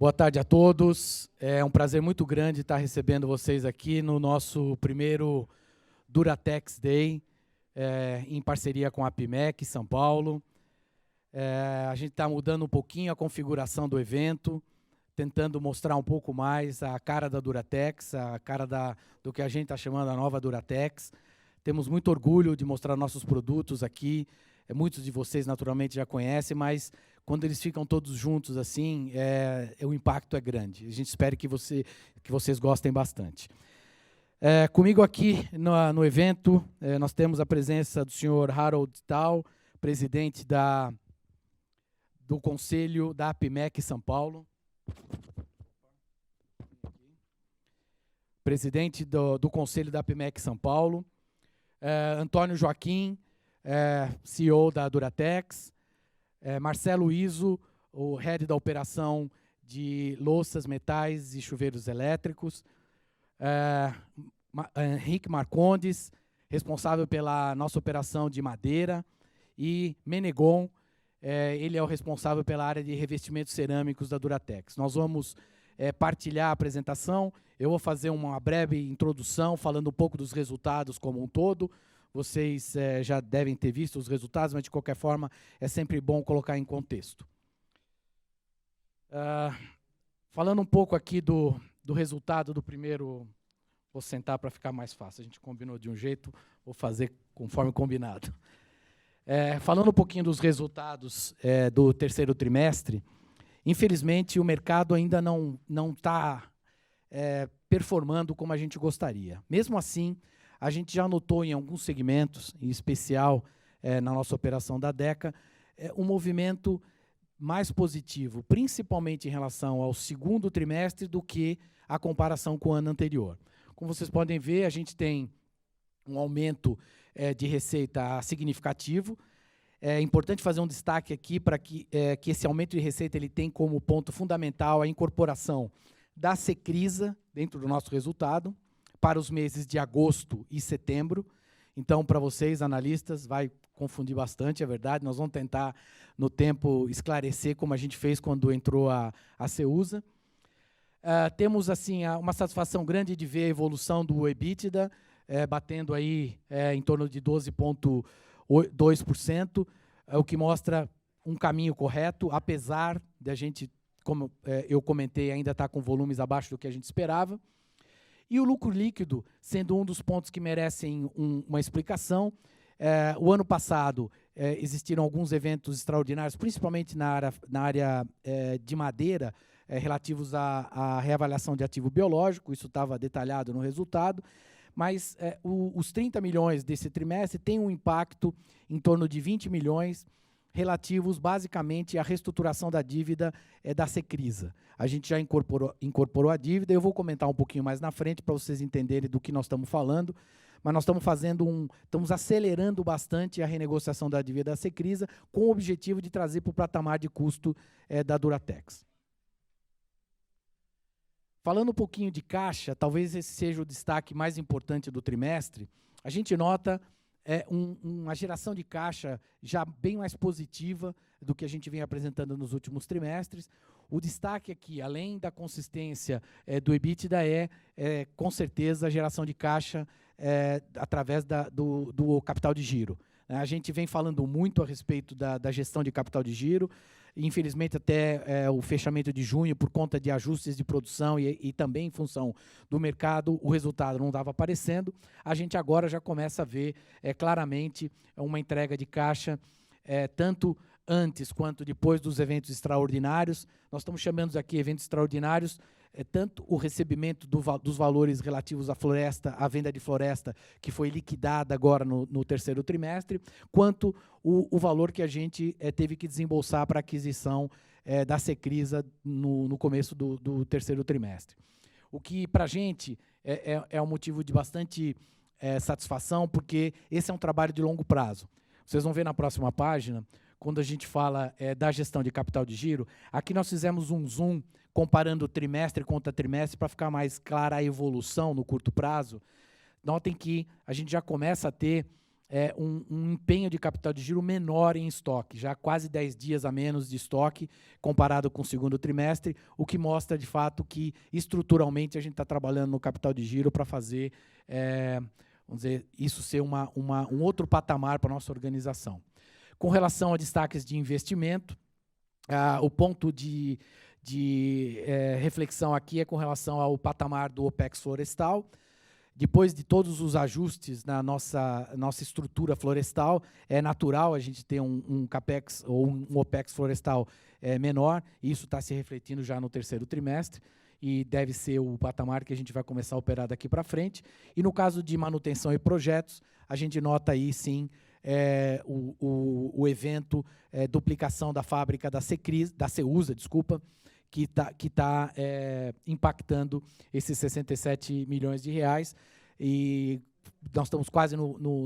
Boa tarde a todos. É um prazer muito grande estar recebendo vocês aqui no nosso primeiro Duratex Day, em parceria com a APIMEC São Paulo. A gente está mudando um pouquinho a configuração do evento, tentando mostrar um pouco mais a cara da Duratex, a cara do que a gente está chamando a nova Duratex. Temos muito orgulho de mostrar nossos produtos aqui. Muitos de vocês, naturalmente, já conhecem, mas quando eles ficam todos juntos assim, o impacto é grande. A gente espera que vocês gostem bastante. Comigo aqui no evento, nós temos a presença do senhor Harold Tal, presidente do Conselho da APIMEC São Paulo. Presidente do Conselho da APIMEC São Paulo. Antônio Joaquim, CEO da Duratex. Marcelo Iso, o head da operação de louças, metais e chuveiros elétricos. Henrique Marcondes, responsável pela nossa operação de madeira. E Menegon, ele é o responsável pela área de revestimentos cerâmicos da Duratex. Nós vamos partilhar a apresentação. Eu vou fazer uma breve introdução, falando um pouco dos resultados como um todo. Vocês já devem ter visto os resultados, mas, de qualquer forma, é sempre bom colocar em contexto. Falando um pouco aqui do resultado do primeiro... Vou sentar para ficar mais fácil. A gente combinou de um jeito, vou fazer conforme combinado. Falando um pouquinho dos resultados do terceiro trimestre, infelizmente, o mercado ainda não está performando como a gente gostaria. Mesmo assim, a gente já notou em alguns segmentos, em especial na nossa operação da DECA, um movimento mais positivo, principalmente em relação ao segundo trimestre do que a comparação com o ano anterior. Como vocês podem ver, a gente tem um aumento de receita significativo. É importante fazer um destaque aqui para que esse aumento de receita ele tem como ponto fundamental a incorporação da Secrisa dentro do nosso resultado, para os meses de agosto e setembro. Então, para vocês, analistas, vai confundir bastante, é verdade. Nós vamos tentar, no tempo, esclarecer como a gente fez quando entrou a Ceusa. Temos assim, uma satisfação grande de ver a evolução do EBITDA, batendo aí em torno de 12,2%, o que mostra um caminho correto, apesar de a gente, como eu comentei, ainda estar com volumes abaixo do que a gente esperava. E o lucro líquido, sendo um dos pontos que merecem uma explicação. O ano passado existiram alguns eventos extraordinários, principalmente na área de madeira, relativos à reavaliação de ativo biológico, isso estava detalhado no resultado, mas os 30 milhões desse trimestre têm um impacto em torno de 20 milhões, relativos basicamente à reestruturação da dívida da Secrisa. A gente já incorporou a dívida, eu vou comentar um pouquinho mais na frente para vocês entenderem do que nós estamos falando, mas nós estamos acelerando bastante a renegociação da dívida da Secrisa com o objetivo de trazer para o patamar de custo da Duratex. Falando um pouquinho de caixa, talvez esse seja o destaque mais importante do trimestre, a gente nota uma geração de caixa já bem mais positiva do que a gente vem apresentando nos últimos trimestres. O destaque aqui, além da consistência do EBITDA, com certeza, a geração de caixa através do capital de giro. A gente vem falando muito a respeito da gestão de capital de giro. Infelizmente, até o fechamento de junho, por conta de ajustes de produção e também em função do mercado, o resultado não estava aparecendo. A gente agora já começa a ver claramente uma entrega de caixa, tanto antes quanto depois dos eventos extraordinários. Nós estamos chamando aqui eventos extraordinários, tanto o recebimento dos valores relativos à floresta, à venda de floresta, que foi liquidada agora no terceiro trimestre, quanto o valor que a gente teve que desembolsar para a aquisição da Secrisa no começo do terceiro trimestre. O que, para a gente, é um motivo de bastante satisfação, porque esse é um trabalho de longo prazo. Vocês vão ver na próxima página, quando a gente fala da gestão de capital de giro, aqui nós fizemos um zoom comparando trimestre contra trimestre para ficar mais clara a evolução no curto prazo. Notem que a gente já começa a ter um empenho de capital de giro menor em estoque, já quase 10 dias a menos de estoque comparado com o segundo trimestre, o que mostra, de fato, que estruturalmente a gente está trabalhando no capital de giro para fazer, vamos dizer, isso ser um outro patamar para a nossa organização. Com relação a destaques de investimento, o ponto de reflexão aqui é com relação ao patamar do OPEX florestal. Depois de todos os ajustes na nossa estrutura florestal, é natural a gente ter um CAPEX ou um OPEX florestal menor, e isso está se refletindo já no terceiro trimestre, e deve ser o patamar que a gente vai começar a operar daqui para frente. E no caso de manutenção e projetos, a gente nota aí, sim, o evento duplicação da fábrica da Ceusa, desculpa, que tá impactando esses 67 milhões de reais, e nós estamos quase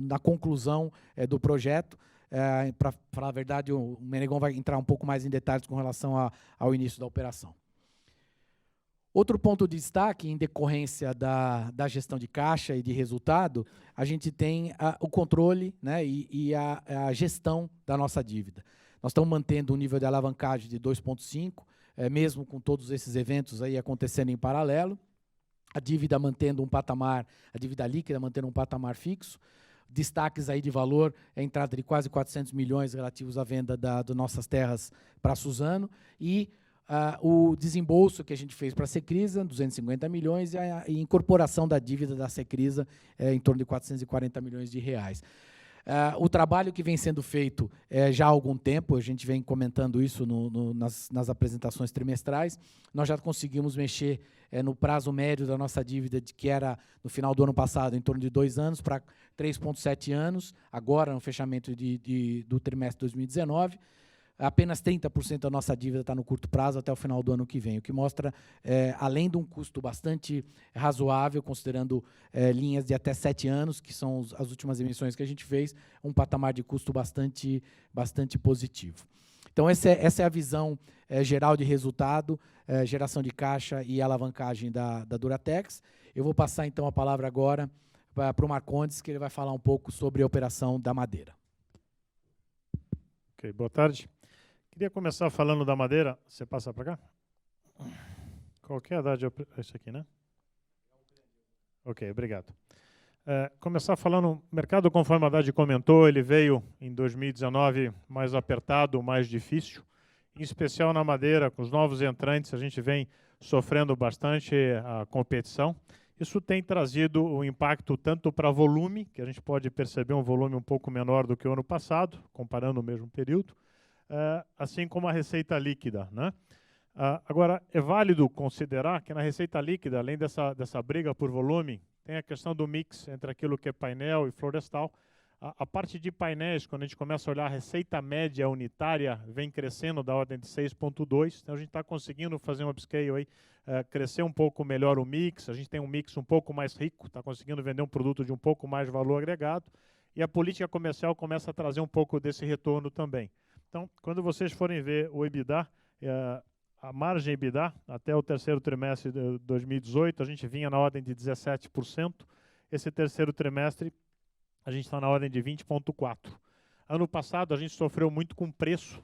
na conclusão do projeto. Para falar a verdade, o Menegon vai entrar um pouco mais em detalhes com relação ao início da operação. Outro ponto de destaque, em decorrência da gestão de caixa e de resultado, a gente tem o controle, né, e a gestão da nossa dívida. Nós estamos mantendo um nível de alavancagem de 2,5, mesmo com todos esses eventos aí acontecendo em paralelo, a dívida mantendo um patamar, a dívida líquida mantendo um patamar fixo, destaques aí de valor, a entrada de quase 400 milhões relativos à venda das nossas terras para a Suzano, e o desembolso que a gente fez para a Secrisa, 250 milhões, e a incorporação da dívida da Secrisa em torno de 440 milhões de reais. O trabalho que vem sendo feito já há algum tempo, a gente vem comentando isso nas apresentações trimestrais, nós já conseguimos mexer no prazo médio da nossa dívida, que era, no final do ano passado, em torno de 2 anos, para 3,7 anos, agora, no fechamento do trimestre de 2019, apenas 30% da nossa dívida está no curto prazo até o final do ano que vem, o que mostra, além de um custo bastante razoável, considerando linhas de até 7 anos, que são as últimas emissões que a gente fez, um patamar de custo bastante positivo. Então, essa é a visão geral de resultado, geração de caixa e alavancagem da Duratex. Eu vou passar, então, a palavra agora para o Marcondes, que ele vai falar um pouco sobre a operação da madeira. Ok, boa tarde. Queria começar falando da madeira. Você passa para cá? Qual que é a idade? Isso aqui, né? Ok, obrigado. Começar falando, o mercado, conforme a Haddad comentou, ele veio em 2019 mais apertado, mais difícil, em especial na madeira, com os novos entrantes, a gente vem sofrendo bastante a competição. Isso tem trazido um impacto tanto para volume, que a gente pode perceber um volume um pouco menor do que o ano passado, comparando o mesmo período, assim como a receita líquida, né? Agora, é válido considerar que na receita líquida, além dessa briga por volume, tem a questão do mix entre aquilo que é painel e florestal. A parte de painéis, quando a gente começa a olhar a receita média unitária, vem crescendo da ordem de 6,2. Então, a gente está conseguindo fazer um upscale aí, crescer um pouco melhor o mix. A gente tem um mix um pouco mais rico, está conseguindo vender um produto de um pouco mais valor agregado. E a política comercial começa a trazer um pouco desse retorno também. Então, quando vocês forem ver o EBITDA, a margem EBITDA, até o terceiro trimestre de 2018, a gente vinha na ordem de 17%. Esse terceiro trimestre, a gente está na ordem de 20,4%. Ano passado, a gente sofreu muito com preço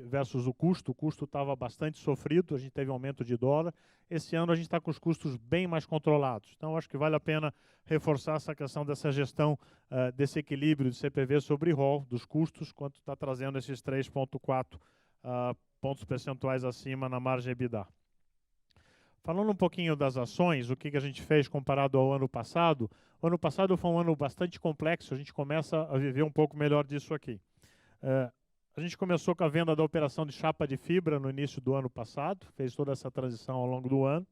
versus o custo. O custo estava bastante sofrido, a gente teve aumento de dólar. Esse ano, a gente está com os custos bem mais controlados. Então, acho que vale a pena reforçar essa questão dessa gestão, desse equilíbrio de CPV sobre ROL, dos custos, quanto está trazendo esses 3,4 pontos percentuais acima na margem EBITDA. Falando um pouquinho das ações, o que a gente fez comparado ao ano passado. O ano passado foi um ano bastante complexo, a gente começa a viver um pouco melhor disso aqui. A gente começou com a venda da operação de chapa de fibra no início do ano passado, fez toda essa transição ao longo do ano.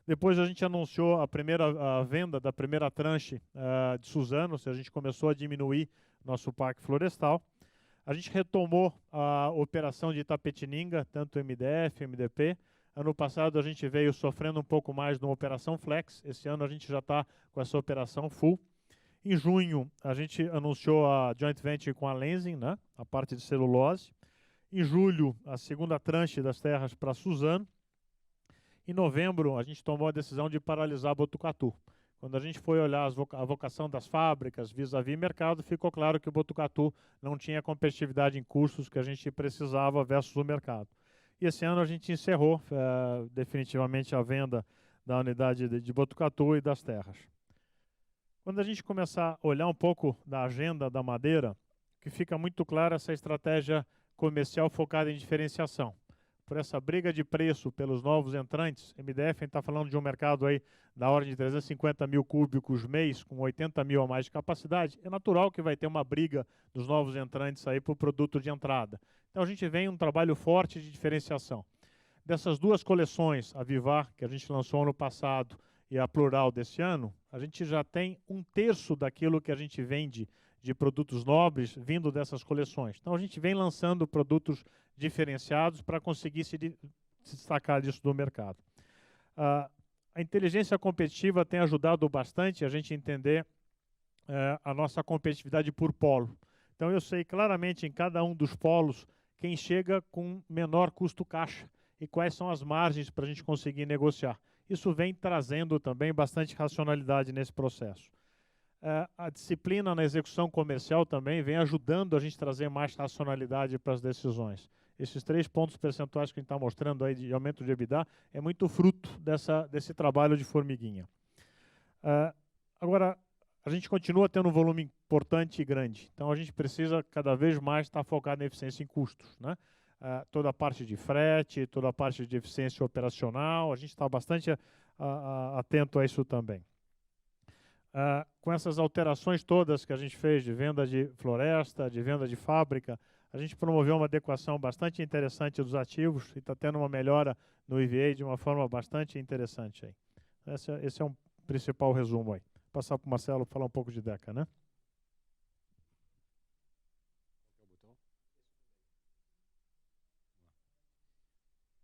Depois a gente anunciou a venda da primeira tranche de Suzano, ou seja, a gente começou a diminuir nosso parque florestal. A gente retomou a operação de Itapetininga, tanto MDF, MDP. Ano passado a gente veio sofrendo um pouco mais numa operação flex. Esse ano a gente já está com essa operação full. Em junho a gente anunciou a joint venture com a Lenzing, né, a parte de celulose. Em julho a segunda tranche das terras para Suzano. Em novembro a gente tomou a decisão de paralisar Botucatu. Quando a gente foi olhar a vocação das fábricas vis-à-vis mercado, ficou claro que o Botucatu não tinha a competitividade em custos que a gente precisava versus o mercado. E esse ano a gente encerrou definitivamente a venda da unidade de Botucatu e das terras. Quando a gente começar a olhar um pouco da agenda da madeira, que fica muito clara essa estratégia comercial focada em diferenciação. Por essa briga de preço pelos novos entrantes, MDF está falando de um mercado aí da ordem de 350 mil cúbicos mês, com 80 mil a mais de capacidade, é natural que vai ter uma briga dos novos entrantes aí para o produto de entrada. Então a gente vem um trabalho forte de diferenciação. Dessas duas coleções, a Vivar, que a gente lançou ano passado, e a Plural desse ano, a gente já tem 1/3 daquilo que a gente vende de produtos nobres vindo dessas coleções. Então a gente vem lançando produtos diferenciados para conseguir se destacar disso do mercado. A inteligência competitiva tem ajudado bastante a gente entender a nossa competitividade por polo. Então eu sei claramente em cada um dos polos quem chega com menor custo caixa e quais são as margens para a gente conseguir negociar. Isso vem trazendo também bastante racionalidade nesse processo. A disciplina na execução comercial também vem ajudando a gente a trazer mais racionalidade para as decisões. Esses 3 pontos percentuais que a gente está mostrando aí de aumento de EBITDA é muito fruto desse trabalho de formiguinha. Agora, a gente continua tendo um volume importante e grande, então a gente precisa cada vez mais estar focado na eficiência em custos, né? Toda a parte de frete, toda a parte de eficiência operacional, a gente está bastante atento a isso também. Com essas alterações todas que a gente fez de venda de floresta, de venda de fábrica, a gente promoveu uma adequação bastante interessante dos ativos e está tendo uma melhora no EVA de uma forma bastante interessante aí. Esse é um principal resumo aí. Vou passar para o Marcelo falar um pouco de Deca, né?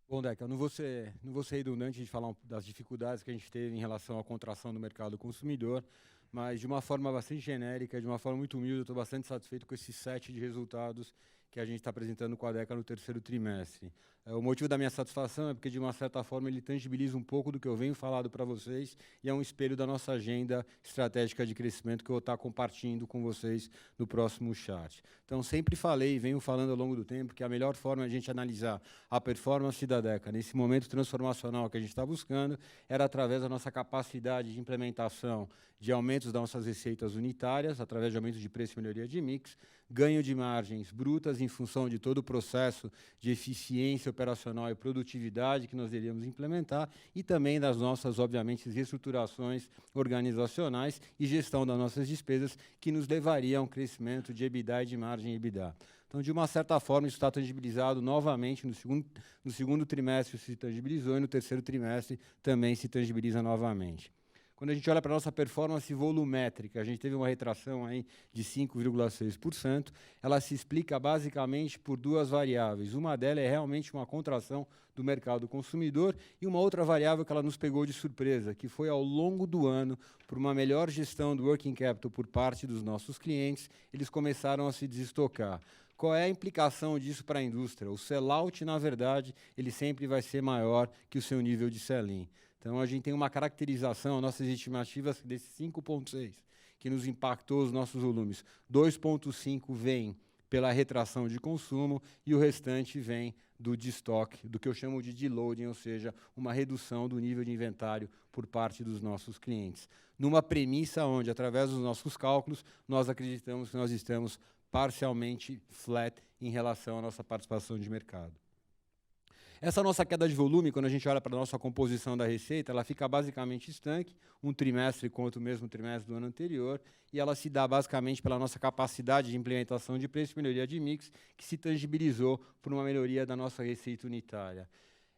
Bom, Deca, eu não vou ser redundante de falar das dificuldades que a gente teve em relação à contração do mercado consumidor, mas de uma forma bastante genérica, de uma forma muito humilde, eu estou bastante satisfeito com esse set de resultados que a gente está apresentando com a Deca no terceiro trimestre. O motivo da minha satisfação é porque, de uma certa forma, ele tangibiliza um pouco do que eu venho falando para vocês e é um espelho da nossa agenda estratégica de crescimento que eu vou estar compartilhando com vocês no próximo chat. Então, sempre falei e venho falando ao longo do tempo que a melhor forma de a gente analisar a performance da Deca nesse momento transformacional que a gente está buscando era através da nossa capacidade de implementação de aumentos das nossas receitas unitárias, através de aumento de preço e melhoria de mix, ganho de margens brutas em função de todo o processo de eficiência operacional e produtividade que nós iríamos implementar e também das nossas, obviamente, reestruturações organizacionais e gestão das nossas despesas que nos levaria a um crescimento de EBITDA e de margem EBITDA. Então, de uma certa forma, isso está tangibilizado novamente no segundo trimestre, se tangibilizou, e no terceiro trimestre também se tangibiliza novamente. Quando a gente olha para a nossa performance volumétrica, a gente teve uma retração aí de 5,6%. Ela se explica basicamente por 2 variáveis. Uma delas é realmente uma contração do mercado consumidor e uma outra variável que ela nos pegou de surpresa, que foi ao longo do ano, por uma melhor gestão do working capital por parte dos nossos clientes, eles começaram a se desestocar. Qual é a implicação disso para a indústria? O sell-out, na verdade, ele sempre vai ser maior que o seu nível de sell-in. Então, a gente tem uma caracterização, nossas estimativas desses 5,6, que nos impactou os nossos volumes. 2,5 vem pela retração de consumo e o restante vem do destock, do que eu chamo de deloading, ou seja, uma redução do nível de inventário por parte dos nossos clientes. Numa premissa onde, através dos nossos cálculos, nós acreditamos que nós estamos parcialmente flat em relação à nossa participação de mercado. Essa nossa queda de volume, quando a gente olha para a nossa composição da receita, ela fica basicamente estanque, um trimestre contra o mesmo trimestre do ano anterior, e ela se dá basicamente pela nossa capacidade de implementação de preço e melhoria de mix, que se tangibilizou por uma melhoria da nossa receita unitária.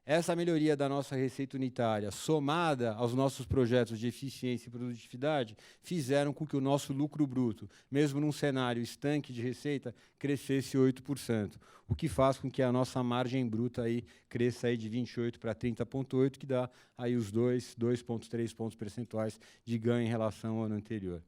Essa melhoria da nossa receita unitária, somada aos nossos projetos de eficiência e produtividade, fizeram com que o nosso lucro bruto, mesmo num cenário estanque de receita, crescesse 8%, o que faz com que a nossa margem bruta aí cresça aí de 28 para 30,8, que dá aí os 2,3 pontos percentuais de ganho em relação ao ano anterior.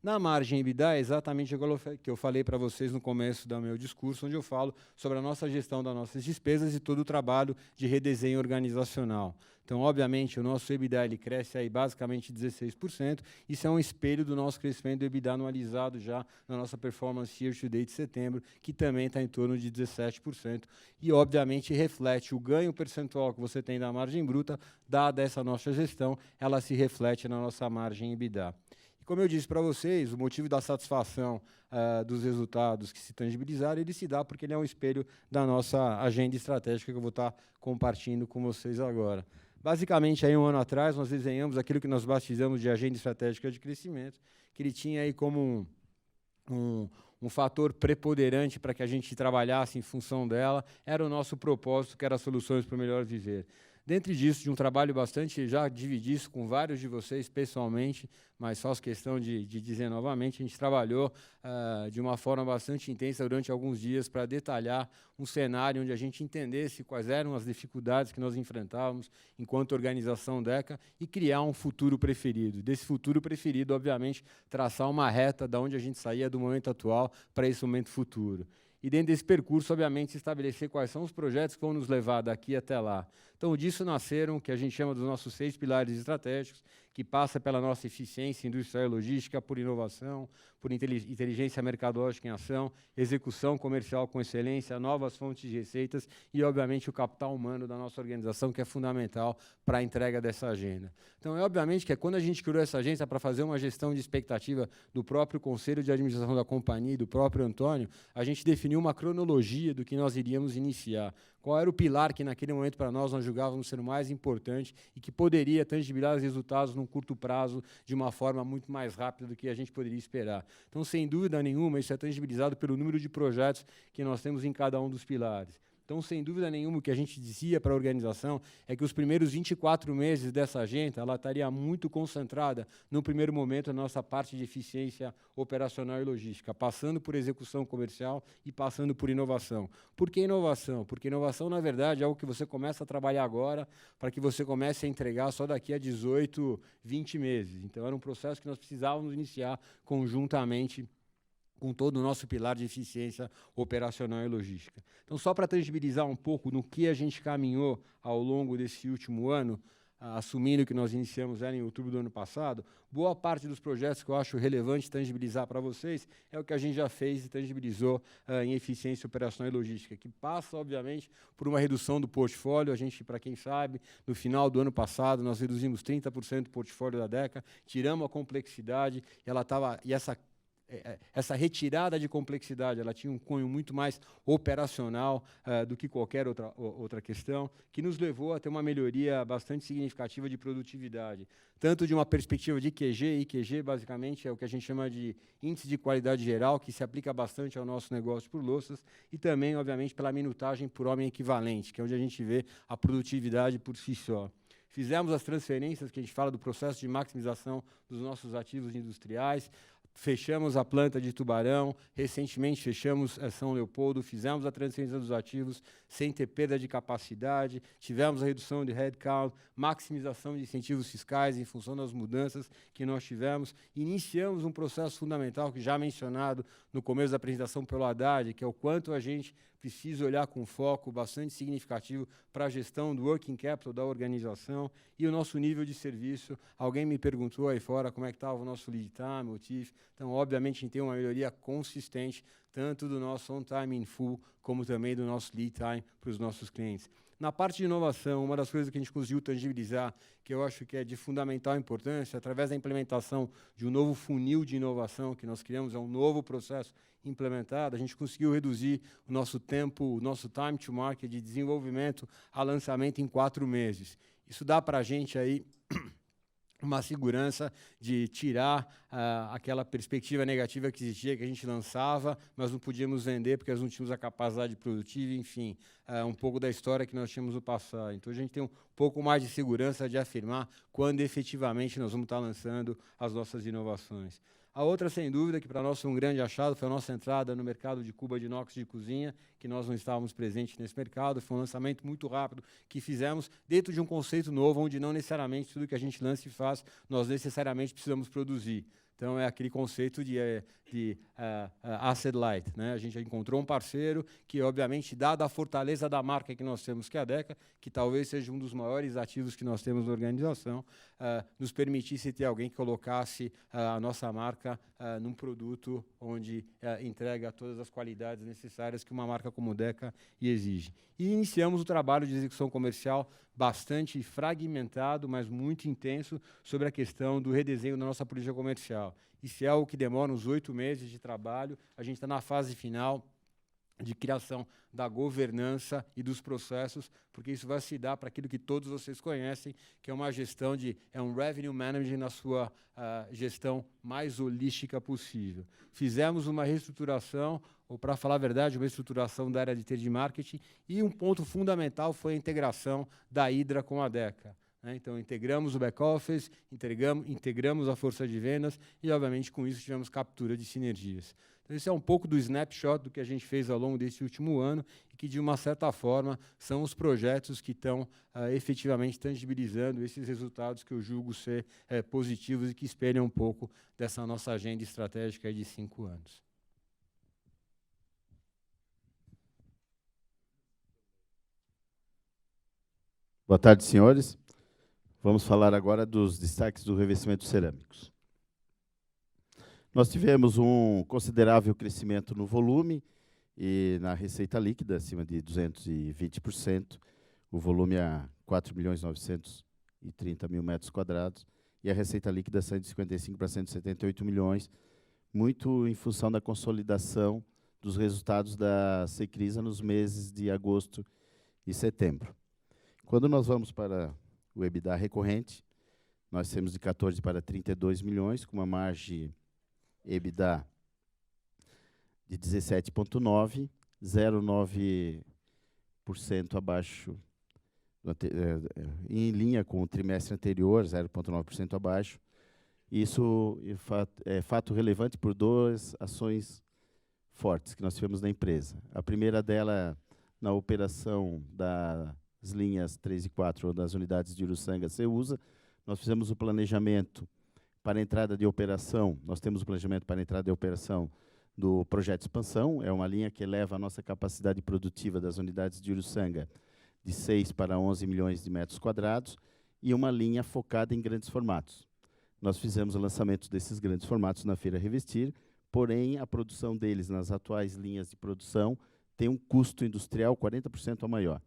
Na margem EBITDA, é exatamente aquilo que eu falei para vocês no começo do meu discurso, onde eu falo sobre a nossa gestão das nossas despesas e todo o trabalho de redesenho organizacional. Então, obviamente, o nosso EBITDA ele cresce aí basicamente 16%. Isso é um espelho do nosso crescimento do EBITDA anualizado já na nossa performance year to date de setembro, que também está em torno de 17%. E, obviamente, reflete o ganho percentual que você tem da margem bruta, dada essa nossa gestão, ela se reflete na nossa margem EBITDA. E como eu disse para vocês, o motivo da satisfação dos resultados que se tangibilizaram, ele se dá porque ele é um espelho da nossa agenda estratégica que eu vou estar compartilhando com vocês agora. Basicamente, aí um ano atrás, nós desenhamos aquilo que nós batizamos de agenda estratégica de crescimento, que ele tinha aí como um fator preponderante para que a gente trabalhasse em função dela, era o nosso propósito, que era soluções para o melhor viver. Dentro disso, de um trabalho bastante, já dividi isso com vários de vocês pessoalmente, mas só questão de dizer novamente, a gente trabalhou de uma forma bastante intensa durante alguns dias para detalhar um cenário onde a gente entendesse quais eram as dificuldades que nós enfrentávamos enquanto organização DECA e criar um futuro preferido. Desse futuro preferido, obviamente, traçar uma reta da onde a gente saía do momento atual para esse momento futuro. E dentro desse percurso, obviamente, estabelecer quais são os projetos que vão nos levar daqui até lá. Então, disso nasceram o que a gente chama dos nossos 6 pilares estratégicos, que passa pela nossa eficiência industrial e logística, por inovação, por inteligência mercadológica em ação, execução comercial com excelência, novas fontes de receitas e, obviamente, o capital humano da nossa organização, que é fundamental para a entrega dessa agenda. Então, obviamente que quando a gente criou essa agência para fazer uma gestão de expectativa do próprio Conselho de Administração da companhia e do próprio Antônio, a gente definiu uma cronologia do que nós iríamos iniciar. Qual era o pilar que, naquele momento, para nós julgávamos ser o mais importante e que poderia tangibilizar os resultados num curto prazo de uma forma muito mais rápida do que a gente poderia esperar. Então, sem dúvida nenhuma, isso é tangibilizado pelo número de projetos que nós temos em cada um dos pilares. Então, sem dúvida nenhuma, o que a gente dizia para a organização é que os primeiros 24 meses dessa agenda, ela estaria muito concentrada, no primeiro momento, na nossa parte de eficiência operacional e logística, passando por execução comercial e passando por inovação. Por que inovação? Porque inovação, na verdade, é algo que você começa a trabalhar agora para que você comece a entregar só daqui a 18, 20 meses. Então, era um processo que nós precisávamos iniciar conjuntamente com todo o nosso pilar de eficiência operacional e logística. Então, só para tangibilizar um pouco no que a gente caminhou ao longo desse último ano, assumindo que nós iniciamos ela em outubro do ano passado, boa parte dos projetos que eu acho relevante tangibilizar para vocês é o que a gente já fez e tangibilizou em eficiência operacional e logística, que passa, obviamente, por uma redução do portfólio. A gente, para quem sabe, no final do ano passado, nós reduzimos 30% do portfólio da DECA, tiramos a complexidade, e essa retirada de complexidade, ela tinha um cunho muito mais operacional do que qualquer outra questão, que nos levou a ter uma melhoria bastante significativa de produtividade, tanto de uma perspectiva de QG, e QG basicamente é o que a gente chama de índice de qualidade geral, que se aplica bastante ao nosso negócio por louças, e também, obviamente, pela minutagem por homem equivalente, que é onde a gente vê a produtividade por si só. Fizemos as transferências, que a gente fala do processo de maximização dos nossos ativos industriais, fechamos a planta de Tubarão, recentemente fechamos São Leopoldo, fizemos a transferência dos ativos sem ter perda de capacidade, tivemos a redução de headcount, maximização de incentivos fiscais em função das mudanças que nós tivemos, iniciamos um processo fundamental, que já mencionado no começo da apresentação pelo Haddad, que é o quanto a gente precisa olhar com foco bastante significativo para a gestão do working capital da organização e o nosso nível de serviço. Alguém me perguntou aí fora como é que estava o nosso lead time, o TIF. Então, obviamente, a gente tem uma melhoria consistente, tanto do nosso on-time in full, como também do nosso lead time para os nossos clientes. Na parte de inovação, uma das coisas que a gente conseguiu tangibilizar, que eu acho que é de fundamental importância, através da implementação de um novo funil de inovação que nós criamos, é um novo processo implementado, a gente conseguiu reduzir o nosso tempo, o nosso time to market de desenvolvimento a lançamento em 4 meses. Isso dá para a gente aí uma segurança de tirar aquela perspectiva negativa que existia, que a gente lançava, mas não podíamos vender porque nós não tínhamos a capacidade produtiva, enfim, um pouco da história que nós tínhamos no passado. Então, a gente tem um pouco mais de segurança de afirmar quando efetivamente nós vamos estar lançando as nossas inovações. A outra, sem dúvida, que para nós foi um grande achado, foi a nossa entrada no mercado de cuba de inox de cozinha, que nós não estávamos presentes nesse mercado. Foi um lançamento muito rápido que fizemos dentro de um conceito novo, onde não necessariamente tudo que a gente lança e faz, nós necessariamente precisamos produzir. Então, é aquele conceito de asset light, né? A gente encontrou um parceiro que, obviamente, dada a fortaleza da marca que nós temos, que é a Deca, que talvez seja um dos maiores ativos que nós temos na organização, nos permitisse ter alguém que colocasse a nossa marca num produto onde entrega todas as qualidades necessárias que uma marca como Deca exige. E iniciamos o trabalho de execução comercial bastante fragmentado, mas muito intenso, sobre a questão do redesenho da nossa política comercial. Isso é algo que demora uns 8 meses de trabalho. A gente está na fase final de criação da governança e dos processos, porque isso vai se dar para aquilo que todos vocês conhecem, que é uma gestão um revenue management na sua gestão mais holística possível. Fizemos uma reestruturação, ou para falar a verdade, uma estruturação da área de trade marketing, e um ponto fundamental foi a integração da Hydra com a Deca. Então, integramos o back-office, integramos a força de vendas e, obviamente, com isso tivemos captura de sinergias. Então, esse é um pouco do snapshot do que a gente fez ao longo desse último ano e que, de uma certa forma, são os projetos que estão efetivamente tangibilizando esses resultados que eu julgo ser positivos e que espelham um pouco dessa nossa agenda estratégica de 5 anos. Boa tarde, senhores. Vamos falar agora dos destaques do revestimento cerâmicos. Nós tivemos um considerável crescimento no volume e na receita líquida, acima de 220%. O volume a 4.930.000 metros quadrados e a receita líquida 155 para 178 milhões, muito em função da consolidação dos resultados da Secrisa nos meses de agosto e setembro. Quando nós vamos para o EBITDA recorrente, nós temos de 14 para 32 milhões, com uma margem EBITDA de 17,9%, 0,9% abaixo, em linha com o trimestre anterior, 0,9% abaixo. Isso é fato relevante por 2 ações fortes que nós tivemos na empresa. A primeira dela, na operação das linhas 3 e 4 das unidades de Uruçanga Ceusa, nós fizemos o planejamento para a entrada de operação, nós temos o planejamento para a entrada de operação do projeto Expansão, é uma linha que eleva a nossa capacidade produtiva das unidades de Uruçanga de 6 para 11 milhões de metros quadrados, e uma linha focada em grandes formatos. Nós fizemos o lançamento desses grandes formatos na Feira Revestir, porém, a produção deles nas atuais linhas de produção tem um custo industrial 40% maior.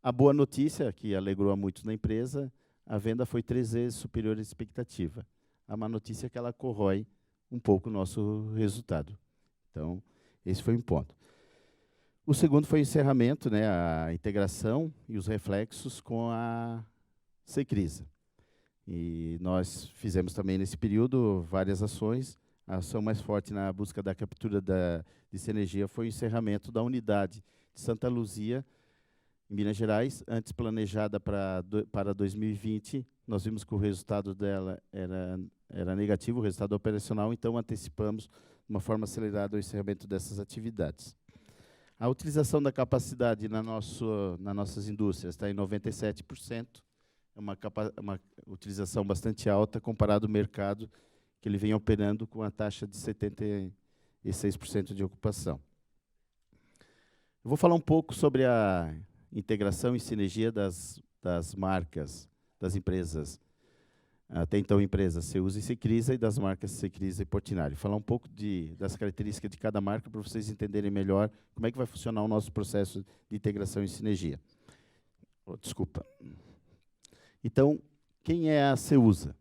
A boa notícia, que alegrou a muitos na empresa, a venda foi 3 vezes superior à expectativa. A má notícia é que ela corrói um pouco o nosso resultado. Então, esse foi um ponto. O segundo foi o encerramento, né, a integração e os reflexos com a Secrisa. E nós fizemos também, nesse período, várias ações. A ação mais forte na busca da captura de sinergia foi o encerramento da unidade de Santa Luzia, em Minas Gerais, antes planejada para 2020, nós vimos que o resultado dela era negativo, o resultado operacional, então antecipamos de uma forma acelerada o encerramento dessas atividades. A utilização da capacidade nas nossas indústrias está em 97%, é uma utilização bastante alta comparado ao mercado, que ele vem operando com a taxa de 76% de ocupação. Eu vou falar um pouco sobre a integração e sinergia das marcas, das empresas, até então empresas Ceusa e Secrisa, e das marcas Secrisa e Portinari. Falar um pouco das características de cada marca para vocês entenderem melhor como é que vai funcionar o nosso processo de integração e sinergia. Desculpa. Então, quem é a Ceusa?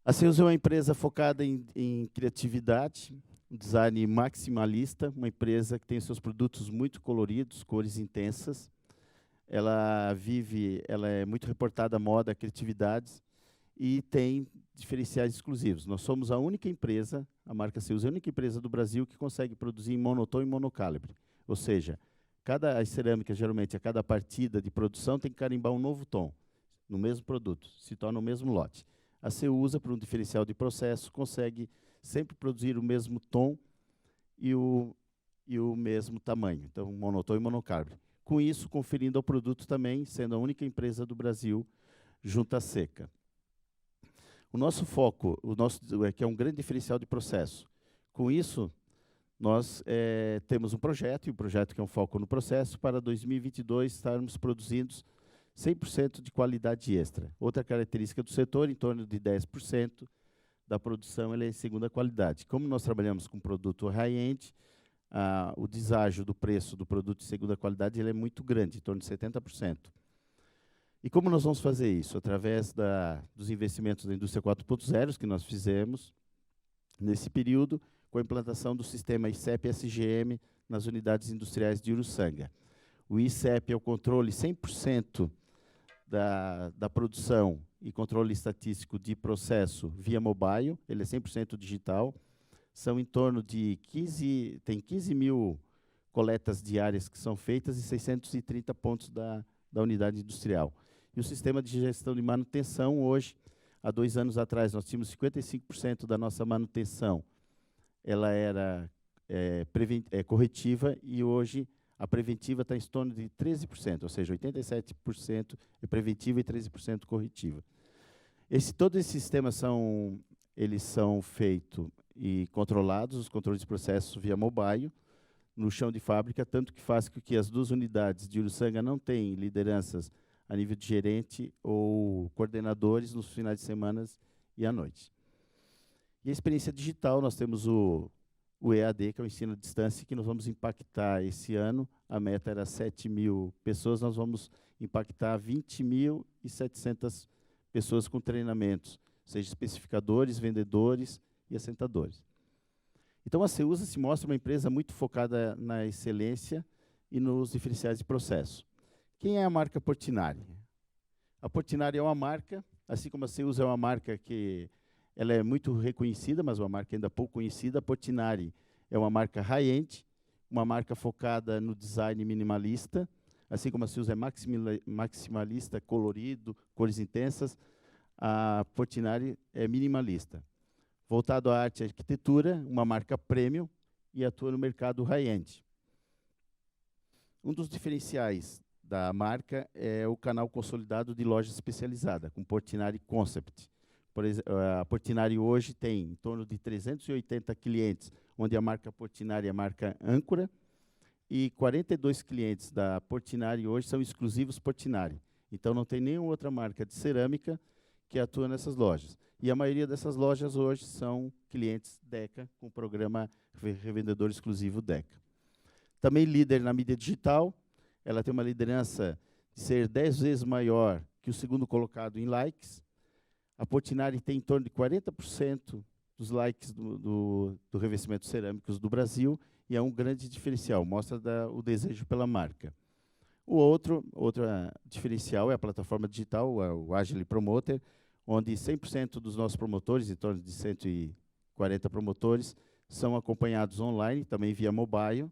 A Ceusa é uma empresa focada em criatividade, design maximalista, uma empresa que tem seus produtos muito coloridos, cores intensas. Ela é muito reportada à moda, criatividades, e tem diferenciais exclusivos. Nós somos a única empresa, a marca Ceusa é a única empresa do Brasil que consegue produzir em monotom e monocalibre. Ou seja, as cerâmicas, geralmente, a cada partida de produção tem que carimbar um novo tom, no mesmo produto, se torna o mesmo lote. A Ceusa, por um diferencial de processo, consegue sempre produzir o mesmo tom e o mesmo tamanho, então monotom e monocalibre. Com isso, conferindo ao produto também, sendo a única empresa do Brasil junta seca. O nosso foco, que é um grande diferencial de processo. Com isso, nós temos um projeto, e o projeto que é um foco no processo, para 2022 estarmos produzindo 100% de qualidade extra. Outra característica do setor, em torno de 10% da produção ela é em segunda qualidade. Como nós trabalhamos com produto high-end, o deságio do preço do produto de segunda qualidade ele é muito grande, em torno de 70%. E como nós vamos fazer isso? Através dos investimentos da indústria 4.0 que nós fizemos nesse período, com a implantação do sistema ICEP-SGM nas unidades industriais de Uruçanga. O ICEP é o controle 100% da produção e controle estatístico de processo via mobile, ele é 100% digital. São em torno de 15 mil coletas diárias que são feitas e 630 pontos da unidade industrial. E o sistema de gestão de manutenção, hoje, há 2 anos atrás, nós tínhamos 55% da nossa manutenção, ela era corretiva, e hoje a preventiva está em torno de 13%, ou seja, 87% é preventiva e 13% corretiva. Todos esses sistemas são feitos e controlados, os controles de processo via mobile, no chão de fábrica, tanto que faz com que as 2 unidades de Uruçanga não tenham lideranças a nível de gerente ou coordenadores nos finais de semana e à noite. E a experiência digital, nós temos o EAD, que é o ensino à distância, que nós vamos impactar esse ano. A meta era 7 mil pessoas, nós vamos impactar 20.700 pessoas com treinamentos, seja especificadores, vendedores e assentadores. Então, a Ceusa se mostra uma empresa muito focada na excelência e nos diferenciais de processo. Quem é a marca Portinari? A Portinari é uma marca, assim como a Ceusa é uma marca que ela é muito reconhecida, mas uma marca ainda pouco conhecida. A Portinari é uma marca high-end, uma marca focada no design minimalista, assim como a Ceusa é maximalista, colorido, cores intensas, a Portinari é minimalista. Voltado à arte e arquitetura, uma marca premium e atua no mercado high-end. Um dos diferenciais da marca é o canal consolidado de loja especializada, com Portinari Concept. Por exemplo, a Portinari hoje tem em torno de 380 clientes, onde a marca Portinari é a marca âncora, e 42 clientes da Portinari hoje são exclusivos Portinari. Então, não tem nenhuma outra marca de cerâmica que atua nessas lojas. E a maioria dessas lojas hoje são clientes Deca, com o programa Revendedor Exclusivo Deca. Também líder na mídia digital, ela tem uma liderança de ser 10 vezes maior que o segundo colocado em likes. A Portinari tem em torno de 40% dos likes do revestimento cerâmicos do Brasil, e é um grande diferencial, mostra o desejo pela marca. Outro diferencial é a plataforma digital, o Agile Promoter, onde 100% dos nossos promotores, em torno de 140 promotores, são acompanhados online, também via mobile.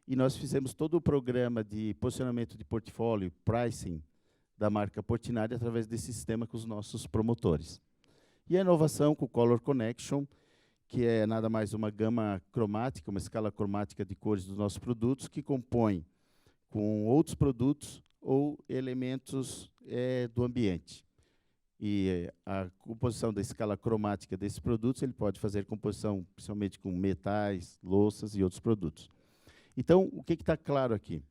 E nós fizemos todo o programa de posicionamento de portfólio, pricing, da marca Portinari, através desse sistema com os nossos promotores. E a inovação com o Color Connection, que é nada mais uma gama cromática, uma escala cromática de cores dos nossos produtos, que compõe com outros produtos ou elementos do ambiente. E a composição da escala cromática desses produtos, ele pode fazer composição principalmente com metais, louças e outros produtos. Então, o que está claro aqui?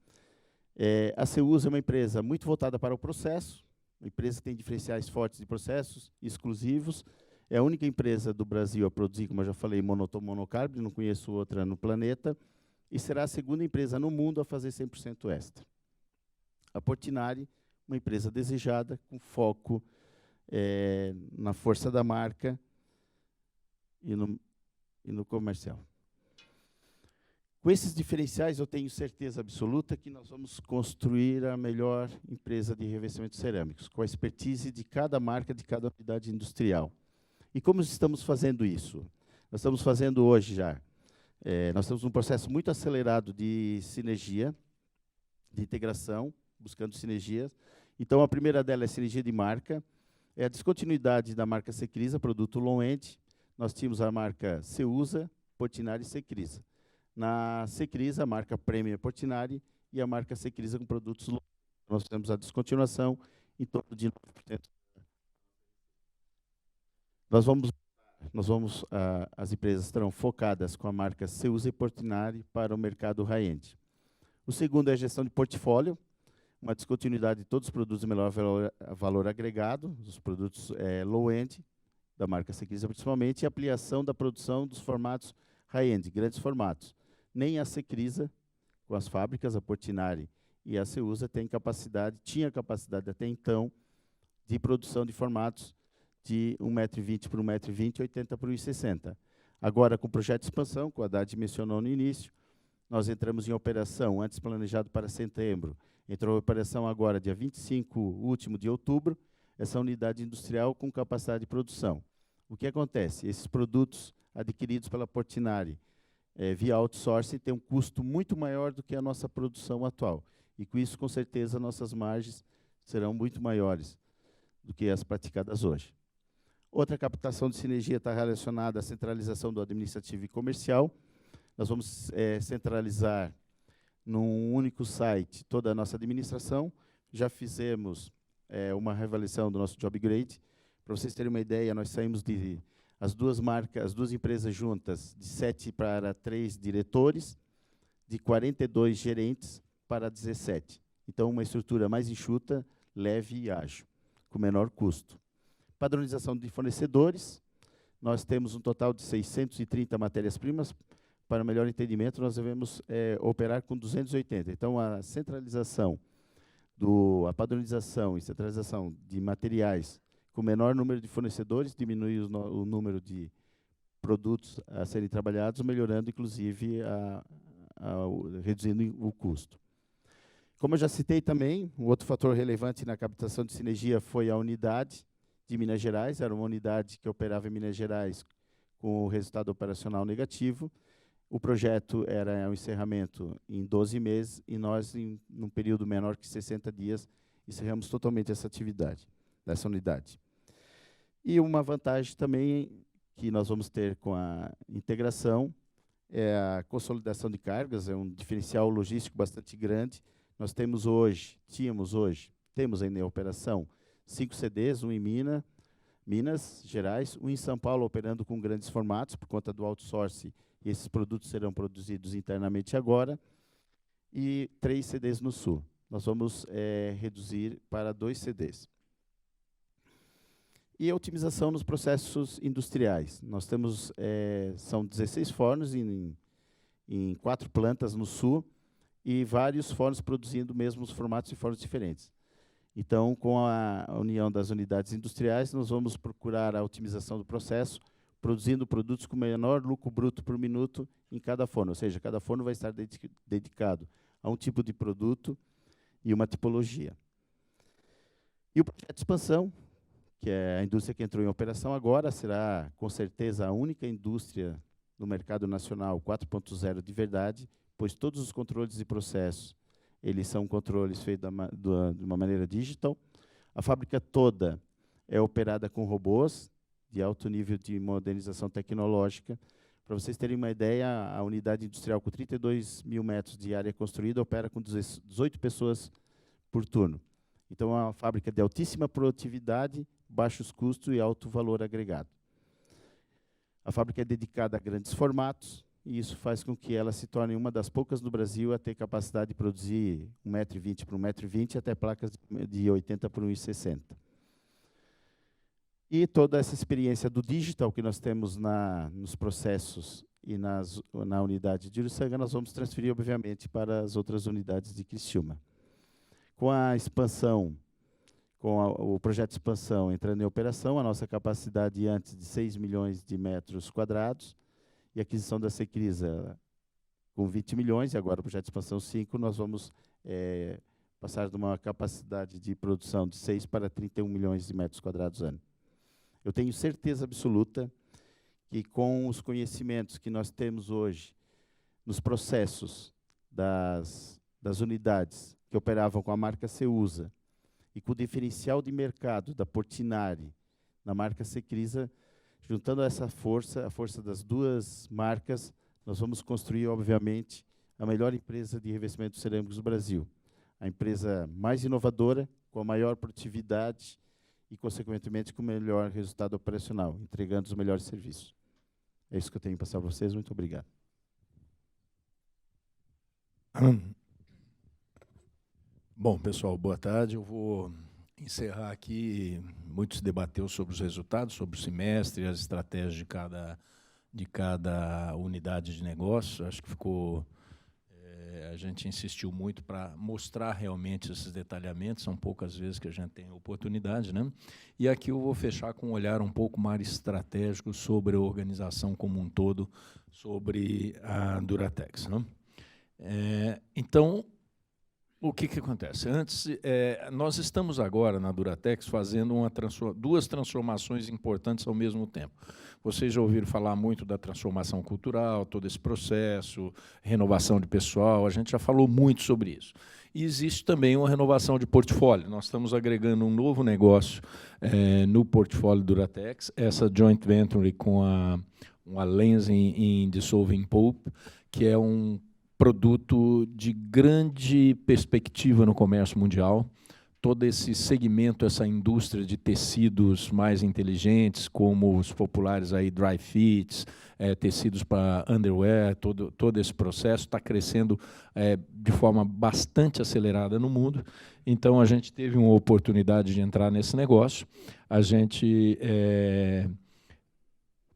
A Ceusa é uma empresa muito voltada para o processo, uma empresa que tem diferenciais fortes de processos exclusivos, é a única empresa do Brasil a produzir, como eu já falei, monocárbono, não conheço outra no planeta, e será a segunda empresa no mundo a fazer 100% extra. A Portinari, uma empresa desejada, com foco na força da marca e no comercial. Com esses diferenciais, eu tenho certeza absoluta que nós vamos construir a melhor empresa de revestimentos cerâmicos, com a expertise de cada marca, de cada unidade industrial. E como estamos fazendo isso? Nós estamos fazendo hoje já. Nós estamos num processo muito acelerado de sinergia, de integração, buscando sinergias. Então, a primeira dela é a sinergia de marca, é a descontinuidade da marca Secrisa, produto low-end. Nós tínhamos a marca Ceusa, Portinari e Secrisa. Na Secrisa, a marca Premium Portinari e a marca Secrisa com produtos low-end. Nós temos a descontinuação em torno de 9%. As empresas estarão focadas com a marca Ceusa e Portinari para o mercado high-end. O segundo é a gestão de portfólio, uma descontinuidade de todos os produtos de melhor valor agregado, os produtos low-end, da marca Secrisa principalmente, e ampliação da produção dos formatos high-end, grandes formatos. Nem a Secrisa, com as fábricas, a Portinari e a Ceusa, tinha capacidade até então de produção de formatos de 1,20 m por 1,20 m, 80 por 1,60 m. Agora, com o projeto de expansão, que o Haddad mencionou no início, nós entramos em operação, antes planejado para setembro, entrou em operação agora, dia 25 último de outubro, essa unidade industrial com capacidade de produção. O que acontece? Esses produtos adquiridos pela Portinari via outsourcing têm um custo muito maior do que a nossa produção atual. E com isso, com certeza, nossas margens serão muito maiores do que as praticadas hoje. Outra captação de sinergia está relacionada à centralização do administrativo e comercial. Nós vamos centralizar num único site toda a nossa administração. Já fizemos uma reavaliação do nosso job grade. Para vocês terem uma ideia, nós saímos de as duas empresas juntas, de 7 para 3 diretores, de 42 gerentes para 17. Então, uma estrutura mais enxuta, leve e ágil, com menor custo. Padronização de fornecedores. Nós temos um total de 630 matérias-primas. Para melhor entendimento, nós devemos operar com 280. Então, a padronização e centralização de materiais com menor número de fornecedores diminui o número de produtos a serem trabalhados, melhorando, inclusive, reduzindo o custo. Como eu já citei também, um outro fator relevante na captação de sinergia foi a unidade de Minas Gerais. Era uma unidade que operava em Minas Gerais com o resultado operacional negativo. O projeto era um encerramento em 12 meses e nós, num período menor que 60 dias, encerramos totalmente essa atividade, dessa unidade. E uma vantagem também que nós vamos ter com a integração é a consolidação de cargas, é um diferencial logístico bastante grande. Nós temos ainda em operação 5 CDs, um em Minas Gerais, um em São Paulo operando com grandes formatos por conta do outsourcing, e esses produtos serão produzidos internamente agora, e 3 CDs no Sul. Nós vamos reduzir para 2 CDs. E a otimização nos processos industriais. Nós temos, são 16 fornos em 4 plantas no Sul, e vários fornos produzindo mesmos formatos e fornos diferentes. Então, com a união das unidades industriais, nós vamos procurar a otimização do processo, produzindo produtos com menor lucro bruto por minuto em cada forno, ou seja, cada forno vai estar dedicado a um tipo de produto e uma tipologia. E o projeto de expansão, que é a indústria que entrou em operação agora, será, com certeza, a única indústria no mercado nacional 4.0 de verdade, pois todos os controles e processos, eles são controles feitos de uma maneira digital. A fábrica toda é operada com robôs de alto nível de modernização tecnológica. Para vocês terem uma ideia, a unidade industrial com 32 mil metros de área construída opera com 18 pessoas por turno. Então, é uma fábrica de altíssima produtividade, baixos custos e alto valor agregado. A fábrica é dedicada a grandes formatos, e isso faz com que ela se torne uma das poucas no Brasil a ter capacidade de produzir 1,20 m por 1,20 m até placas de 80 por 1,60 m. E toda essa experiência do digital que nós temos nos processos e na unidade de Uruçanga, nós vamos transferir, obviamente, para as outras unidades de Criciúma. Com a expansão, o projeto de expansão entrando em operação, a nossa capacidade antes de 6 milhões de metros quadrados, e a aquisição da Secrisa com 20 milhões, e agora o projeto de expansão 5, nós vamos passar de uma capacidade de produção de 6 para 31 milhões de metros quadrados ano. Eu tenho certeza absoluta que, com os conhecimentos que nós temos hoje nos processos das unidades que operavam com a marca Ceusa e com o diferencial de mercado da Portinari na marca Secrisa, juntando essa força, a força das duas marcas, nós vamos construir, obviamente, a melhor empresa de revestimentos cerâmicos do Brasil. A empresa mais inovadora, com a maior produtividade e, consequentemente, com melhor resultado operacional, entregando os melhores serviços. É isso que eu tenho para passar para vocês. Muito obrigado. Bom, pessoal, boa tarde. Eu vou encerrar aqui. Muito se debateu sobre os resultados, sobre o semestre, as estratégias de cada unidade de negócio. Acho que ficou... a gente insistiu muito para mostrar realmente esses detalhamentos, são poucas vezes que a gente tem oportunidade, né? E aqui eu vou fechar com um olhar um pouco mais estratégico sobre a organização como um todo, sobre a Duratex, né? Então, o que acontece? Antes, nós estamos agora na Duratex fazendo duas transformações importantes ao mesmo tempo. Vocês já ouviram falar muito da transformação cultural, todo esse processo, renovação de pessoal, a gente já falou muito sobre isso. E existe também uma renovação de portfólio. Nós estamos agregando um novo negócio no portfólio Duratex, essa joint venture com a Lenzing in Dissolving Pulp, que é um produto de grande perspectiva no comércio mundial. Todo esse segmento, essa indústria de tecidos mais inteligentes, como os populares aí dry fits, tecidos para underwear, todo esse processo está crescendo de forma bastante acelerada no mundo. Então, a gente teve uma oportunidade de entrar nesse negócio. A gente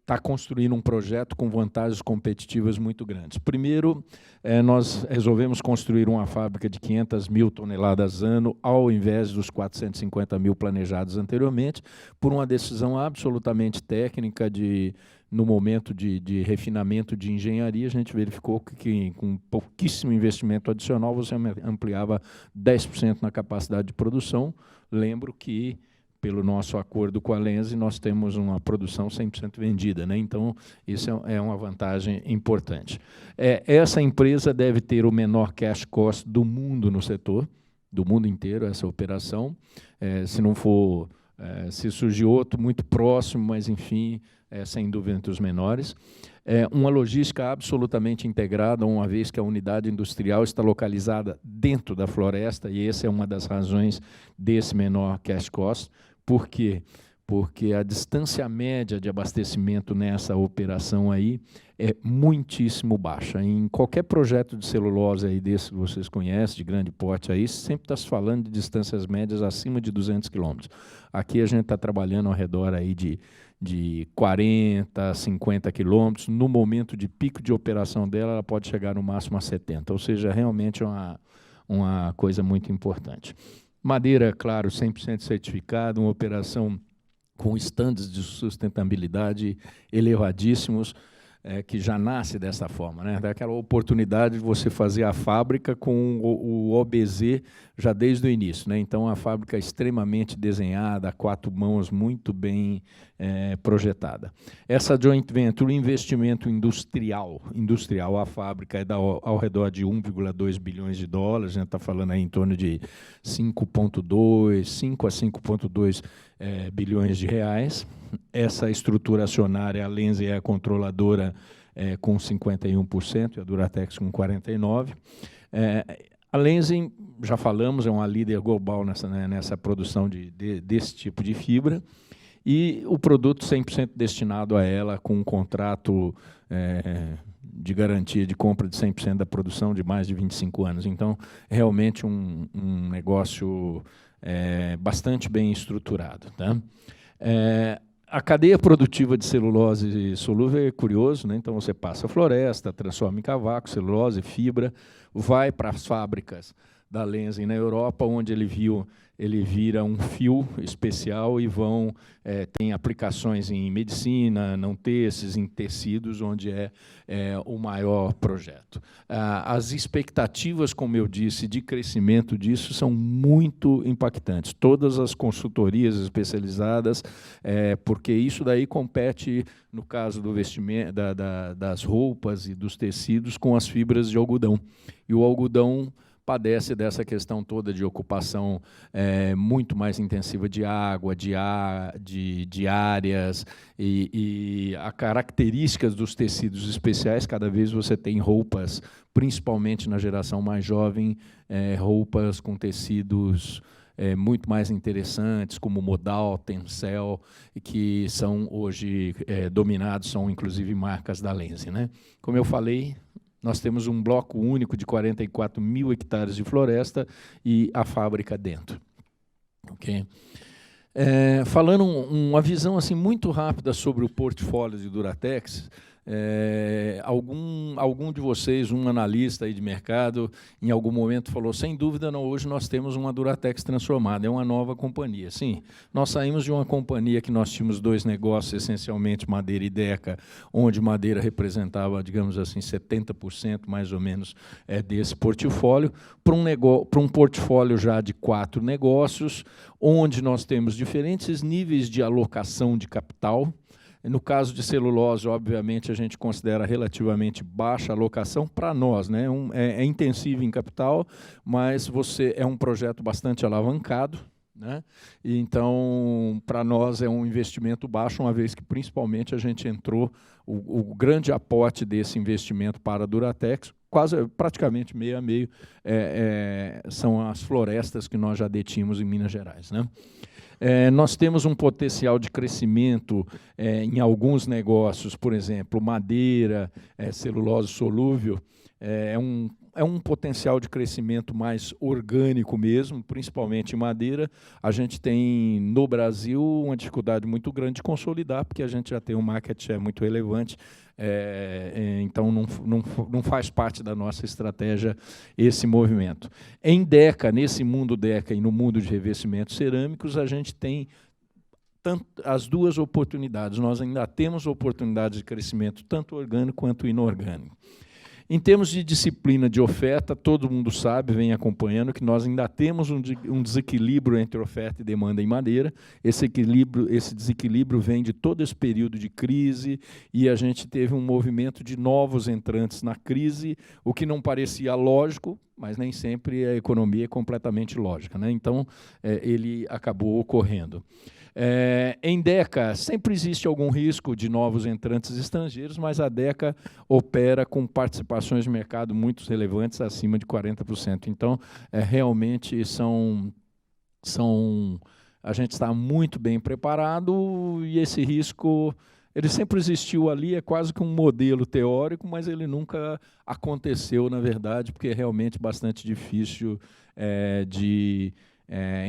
está construindo um projeto com vantagens competitivas muito grandes. Primeiro, nós resolvemos construir uma fábrica de 500 mil toneladas ano, ao invés dos 450 mil planejados anteriormente, por uma decisão absolutamente técnica no momento de refinamento de engenharia. A gente verificou que com pouquíssimo investimento adicional, você ampliava 10% na capacidade de produção. Lembro que, pelo nosso acordo com a Lenzing, nós temos uma produção 100% vendida, né? Então, isso é uma vantagem importante. Essa empresa deve ter o menor cash cost do mundo no setor, do mundo inteiro, essa operação. Se não for, se surgir outro muito próximo, mas, enfim, sem dúvida entre os menores. Uma logística absolutamente integrada, uma vez que a unidade industrial está localizada dentro da floresta, e essa é uma das razões desse menor cash cost. Por quê? Porque a distância média de abastecimento nessa operação aí é muitíssimo baixa. Em qualquer projeto de celulose aí desse que vocês conhecem, de grande porte aí, sempre está se falando de distâncias médias acima de 200 quilômetros. Aqui a gente está trabalhando ao redor aí de 40, 50 quilômetros. No momento de pico de operação dela, ela pode chegar no máximo a 70, ou seja, realmente uma coisa muito importante. Madeira, claro, 100% certificada, uma operação com estándares de sustentabilidade elevadíssimos, que já nasce dessa forma, né? Daquela oportunidade de você fazer a fábrica com o OBZ já desde o início, né? Então, a fábrica é extremamente desenhada, a 4 mãos, muito bem projetada. Essa joint venture, o investimento industrial, a fábrica é ao redor de 1,2 bilhões de dólares, a gente está falando aí em torno de 5 a 5,2 bilhões de reais. Essa estrutura acionária, a Lenzing é a controladora com 51% e a Duratex com 49%. A Lenzing, já falamos, é uma líder global nessa produção desse tipo de fibra, e o produto 100% destinado a ela, com um contrato de garantia de compra de 100% da produção de mais de 25 anos. Então, realmente um negócio bastante bem estruturado, tá? A cadeia produtiva de celulose solúvel é curioso, né? Então, você passa a floresta, transforma em cavaco, celulose, fibra, vai para as fábricas da Lenzing na Europa, onde ele vira um fio especial e tem aplicações em medicina, não tecidos, em tecidos, onde é o maior projeto. As expectativas, como eu disse, de crescimento disso são muito impactantes. Todas as consultorias especializadas, porque isso daí compete, no caso do vestimento, das roupas e dos tecidos, com as fibras de algodão. E o algodão padece dessa questão toda de ocupação muito mais intensiva de água, de áreas, e as características dos tecidos especiais. Cada vez você tem roupas, principalmente na geração mais jovem, roupas com tecidos muito mais interessantes, como Modal, Tencel, que são hoje dominados, são inclusive marcas da Lenzing, né? Como eu falei, nós temos um bloco único de 44 mil hectares de floresta e a fábrica dentro. Okay? Falando uma visão assim, muito rápida sobre o portfólio de Duratex, algum de vocês, um analista aí de mercado, em algum momento falou, sem dúvida, não, hoje nós temos uma Duratex transformada, é uma nova companhia. Sim, nós saímos de uma companhia que nós tínhamos 2 negócios, essencialmente madeira e Deca, onde madeira representava, digamos assim, 70% mais ou menos desse portfólio, para um portfólio já de 4 negócios, onde nós temos diferentes níveis de alocação de capital. No caso de celulose, obviamente, a gente considera relativamente baixa a alocação para nós, né? É intensivo em capital, mas é um projeto bastante alavancado, né? E então, para nós, é um investimento baixo, uma vez que, principalmente, a gente entrou, o grande aporte desse investimento para a Duratex, praticamente meio a meio, são as florestas que nós já detínhamos em Minas Gerais, né? Nós temos um potencial de crescimento em alguns negócios, por exemplo, madeira, celulose solúvel, é um potencial de crescimento mais orgânico mesmo, principalmente em madeira. A gente tem, no Brasil, uma dificuldade muito grande de consolidar, porque a gente já tem um market share muito relevante, então não faz parte da nossa estratégia esse movimento. Em Deca, nesse mundo Deca e no mundo de revestimentos cerâmicos, a gente tem as 2 oportunidades. Nós ainda temos oportunidades de crescimento, tanto orgânico quanto inorgânico. Em termos de disciplina de oferta, todo mundo sabe, vem acompanhando, que nós ainda temos um desequilíbrio entre oferta e demanda em madeira. Esse desequilíbrio vem de todo esse período de crise, e a gente teve um movimento de novos entrantes na crise, o que não parecia lógico, mas nem sempre a economia é completamente lógica, né? Então, ele acabou ocorrendo. Em Deca, sempre existe algum risco de novos entrantes estrangeiros, mas a Deca opera com participações de mercado muito relevantes, acima de 40%. Então, realmente a gente está muito bem preparado, e esse risco ele sempre existiu ali, é quase que um modelo teórico, mas ele nunca aconteceu, na verdade, porque é realmente bastante difícil de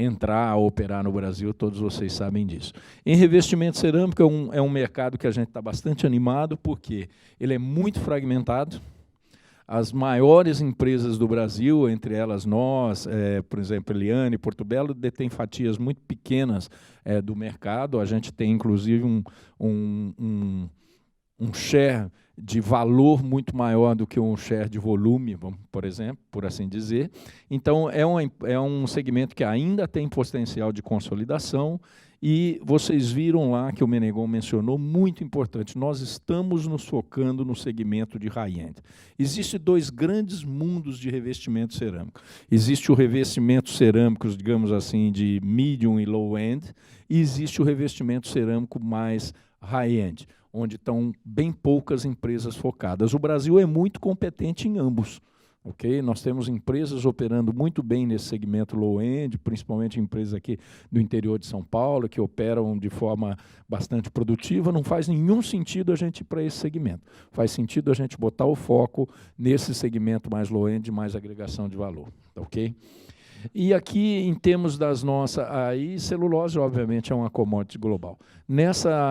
entrar a operar no Brasil, todos vocês sabem disso. Em revestimento cerâmico é um mercado que a gente está bastante animado, porque ele é muito fragmentado. As maiores empresas do Brasil, entre elas nós, por exemplo, Eliane, Porto Belo, detêm fatias muito pequenas do mercado. A gente tem, inclusive, um share de valor muito maior do que um share de volume, por exemplo, por assim dizer. Então, é um segmento que ainda tem potencial de consolidação, e vocês viram lá que o Menegon mencionou, muito importante, nós estamos nos focando no segmento de high-end. Existem 2 grandes mundos de revestimento cerâmico. Existe o revestimento cerâmico, digamos assim, de medium e low-end, e existe o revestimento cerâmico mais high-end, onde estão bem poucas empresas focadas. O Brasil é muito competente em ambos. Okay? Nós temos empresas operando muito bem nesse segmento low-end, principalmente empresas aqui do interior de São Paulo, que operam de forma bastante produtiva. Não faz nenhum sentido a gente ir para esse segmento. Faz sentido a gente botar o foco nesse segmento mais low-end, mais agregação de valor. Ok? E aqui, em termos das nossas... Aí, celulose, obviamente, é uma commodity global.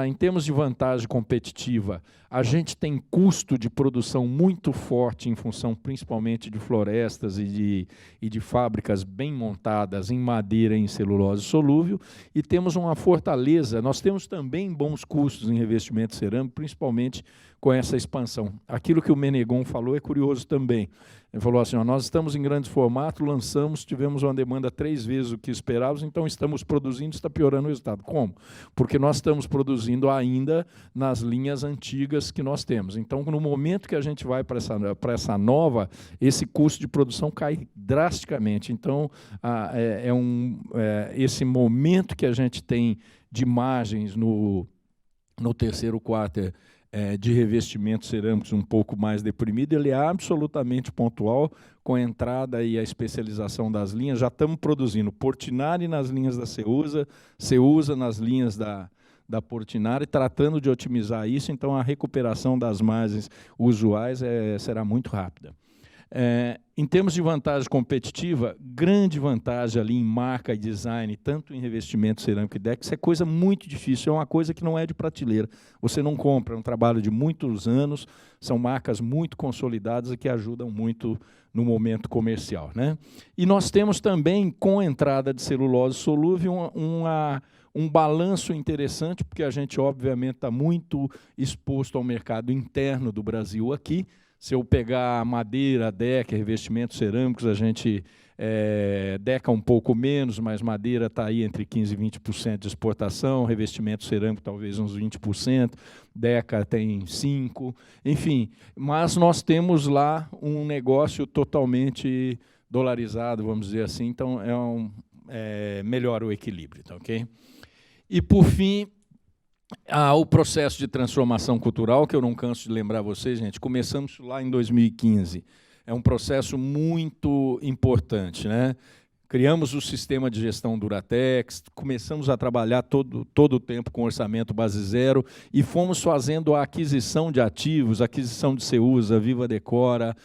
Em termos de vantagem competitiva, a gente tem custo de produção muito forte em função, principalmente, de florestas e de fábricas bem montadas em madeira e em celulose solúvel, e temos uma fortaleza. Nós temos também bons custos em revestimento cerâmico, principalmente com essa expansão. Aquilo que o Menegon falou é curioso também. Ele falou assim, nós estamos em grande formato, lançamos, tivemos uma demanda 3 vezes o que esperávamos, então estamos produzindo, está piorando o resultado. Como? Porque nós estamos produzindo ainda nas linhas antigas que nós temos. Então, no momento que a gente vai para essa nova, esse custo de produção cai drasticamente. Então, esse momento que a gente tem de margens no terceiro quarto de revestimentos cerâmicos um pouco mais deprimido, ele é absolutamente pontual, com a entrada e a especialização das linhas. Já estamos produzindo Portinari nas linhas da Ceusa nas linhas da Portinari, tratando de otimizar isso, então a recuperação das margens usuais será muito rápida. Em termos de vantagem competitiva, grande vantagem ali em marca e design, tanto em revestimento cerâmico e deck, isso é coisa muito difícil, é uma coisa que não é de prateleira. Você não compra, é um trabalho de muitos anos, são marcas muito consolidadas e que ajudam muito no momento comercial, né? E nós temos também, com a entrada de celulose solúvel, um balanço interessante, porque a gente, obviamente, está muito exposto ao mercado interno do Brasil aqui. Se eu pegar madeira, deca, revestimentos cerâmicos, a gente deca um pouco menos, mas madeira está aí entre 15% e 20% de exportação, revestimento cerâmico talvez uns 20%, deca tem 5%, enfim. Mas nós temos lá um negócio totalmente dolarizado, vamos dizer assim, então melhora o equilíbrio, tá, ok? E, por fim, o processo de transformação cultural, que eu não canso de lembrar vocês, gente, começamos lá em 2015. É um processo muito importante, né? Criamos o sistema de gestão Duratex, começamos a trabalhar todo o tempo com orçamento base zero e fomos fazendo a aquisição de ativos, aquisição de Ceusa, Viva Decora,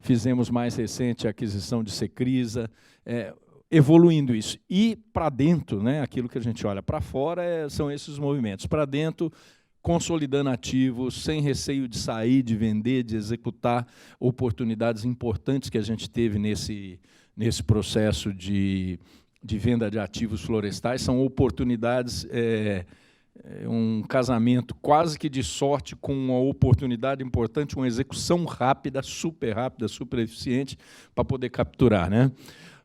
fizemos mais recente a aquisição de Secrisa, evoluindo isso. E para dentro, né, aquilo que a gente olha para fora são esses movimentos. Para dentro, consolidando ativos, sem receio de sair, de vender, de executar oportunidades importantes que a gente teve nesse processo de venda de ativos florestais. São oportunidades, um casamento quase que de sorte com uma oportunidade importante, uma execução rápida, super eficiente, para poder capturar, né?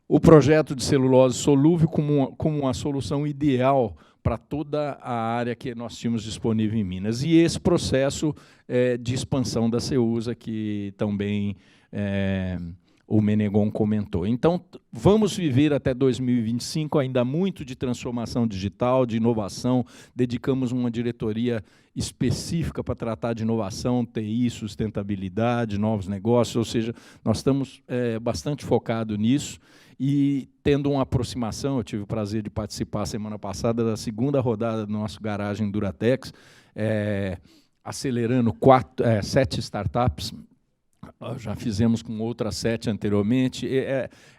O projeto de celulose solúvel como uma solução ideal para toda a área que nós tínhamos disponível em Minas. E esse processo de expansão da Ceusa, que também o Menegon comentou. Então, vamos viver até 2025 ainda muito de transformação digital, de inovação. Dedicamos uma diretoria específica para tratar de inovação, TI, sustentabilidade, novos negócios, ou seja, nós estamos bastante focados nisso. E tendo uma aproximação, eu tive o prazer de participar semana passada da segunda rodada do nosso Garagem Duratex, acelerando 7 startups, já fizemos com outras 7 anteriormente.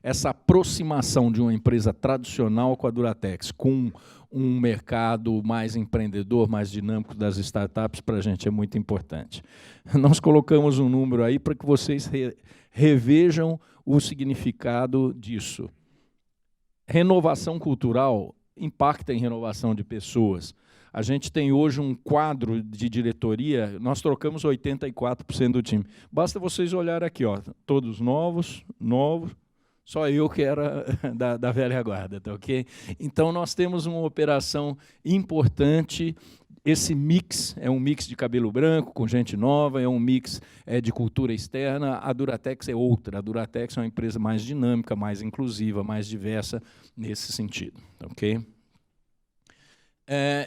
Essa aproximação de uma empresa tradicional com a Duratex, com um mercado mais empreendedor, mais dinâmico das startups, para a gente é muito importante. Nós colocamos um número aí para que vocês revejam o significado disso. Renovação cultural impacta em renovação de pessoas. A gente tem hoje um quadro de diretoria, nós trocamos 84% do time. Basta vocês olharem aqui, ó, todos novos, só eu que era da velha guarda, tá ok? Então, nós temos uma operação importante. Esse mix é um mix de cabelo branco com gente nova, é um mix de cultura externa. A Duratex é outra. A Duratex é uma empresa mais dinâmica, mais inclusiva, mais diversa nesse sentido. Ok?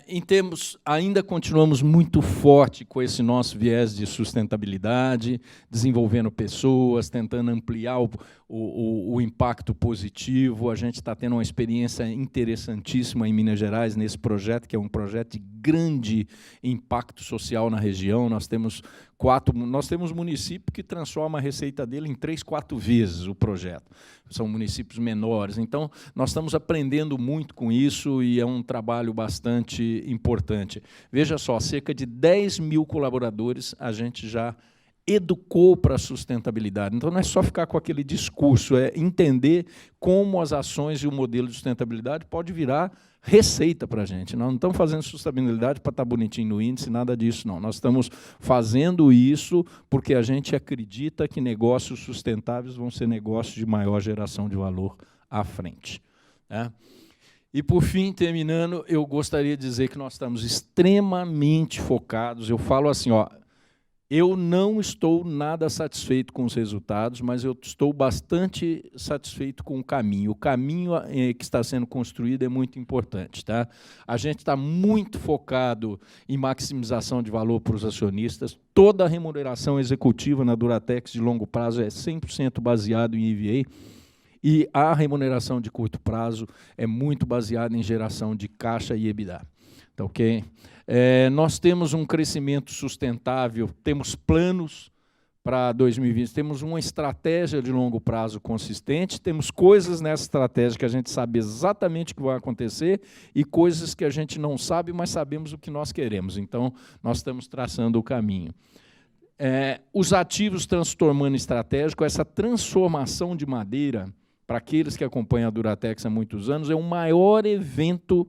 Em termos, ainda continuamos muito forte com esse nosso viés de sustentabilidade, desenvolvendo pessoas, tentando ampliar o impacto positivo. A gente está tendo uma experiência interessantíssima em Minas Gerais nesse projeto, que é um projeto de grande impacto social na região. Nós temos municípios que transformam a receita dele em 3, 4 vezes o projeto. São municípios menores. Então, nós estamos aprendendo muito com isso e é um trabalho bastante importante. Veja só, cerca de 10 mil colaboradores a gente já educou para a sustentabilidade. Então, não é só ficar com aquele discurso, é entender como as ações e o modelo de sustentabilidade pode virar receita para a gente. Nós não estamos fazendo sustentabilidade para estar bonitinho no índice, nada disso, não. Nós estamos fazendo isso porque a gente acredita que negócios sustentáveis vão ser negócios de maior geração de valor à frente. Né? E, por fim, terminando, eu gostaria de dizer que nós estamos extremamente focados. Eu falo assim, ó, Eu não estou nada satisfeito com os resultados, mas eu estou bastante satisfeito com o caminho. O caminho que está sendo construído é muito importante. Tá? A gente está muito focado em maximização de valor para os acionistas. Toda a remuneração executiva na Duratex de longo prazo é 100% baseado em EVA, e a remuneração de curto prazo é muito baseada em geração de caixa e EBITDA. Tá, ok? Nós temos um crescimento sustentável, temos planos para 2020, temos uma estratégia de longo prazo consistente, temos coisas nessa estratégia que a gente sabe exatamente o que vai acontecer e coisas que a gente não sabe, mas sabemos o que nós queremos. Então, nós estamos traçando o caminho. Os ativos transformando estratégico, essa transformação de madeira, para aqueles que acompanham a Duratex há muitos anos, é o maior evento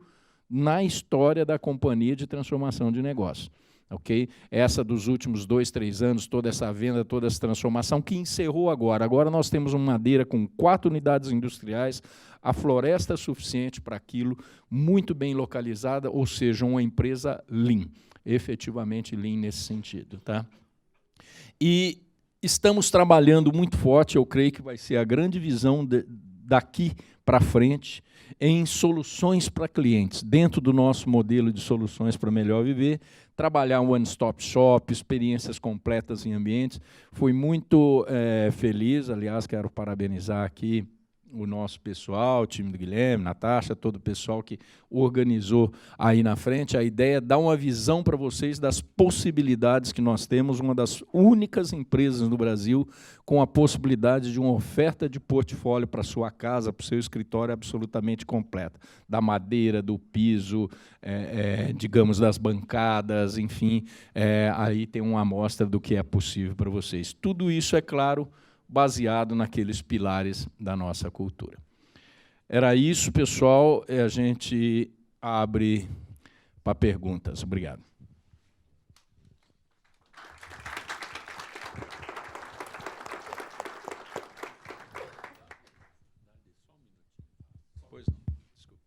na história da companhia de transformação de negócio. Okay? Essa dos últimos 2, 3 anos, toda essa venda, toda essa transformação, que encerrou agora. Agora nós temos uma madeira com 4 unidades industriais, a floresta suficiente para aquilo, muito bem localizada, ou seja, uma empresa lean, efetivamente lean nesse sentido. Tá? E estamos trabalhando muito forte, eu creio que vai ser a grande visão daqui para frente, em soluções para clientes, dentro do nosso modelo de soluções para melhor viver, trabalhar um one-stop shop, experiências completas em ambientes. Fui muito feliz, aliás, quero parabenizar aqui o nosso pessoal, o time do Guilherme, Natasha, todo o pessoal que organizou aí na frente. A ideia é dar uma visão para vocês das possibilidades que nós temos, uma das únicas empresas no Brasil com a possibilidade de uma oferta de portfólio para a sua casa, para o seu escritório absolutamente completa, da madeira, do piso, digamos, das bancadas, enfim, aí tem uma amostra do que é possível para vocês. Tudo isso, é claro, baseado naqueles pilares da nossa cultura. Era isso, pessoal. A gente abre para perguntas. Obrigado. Pois não, desculpa.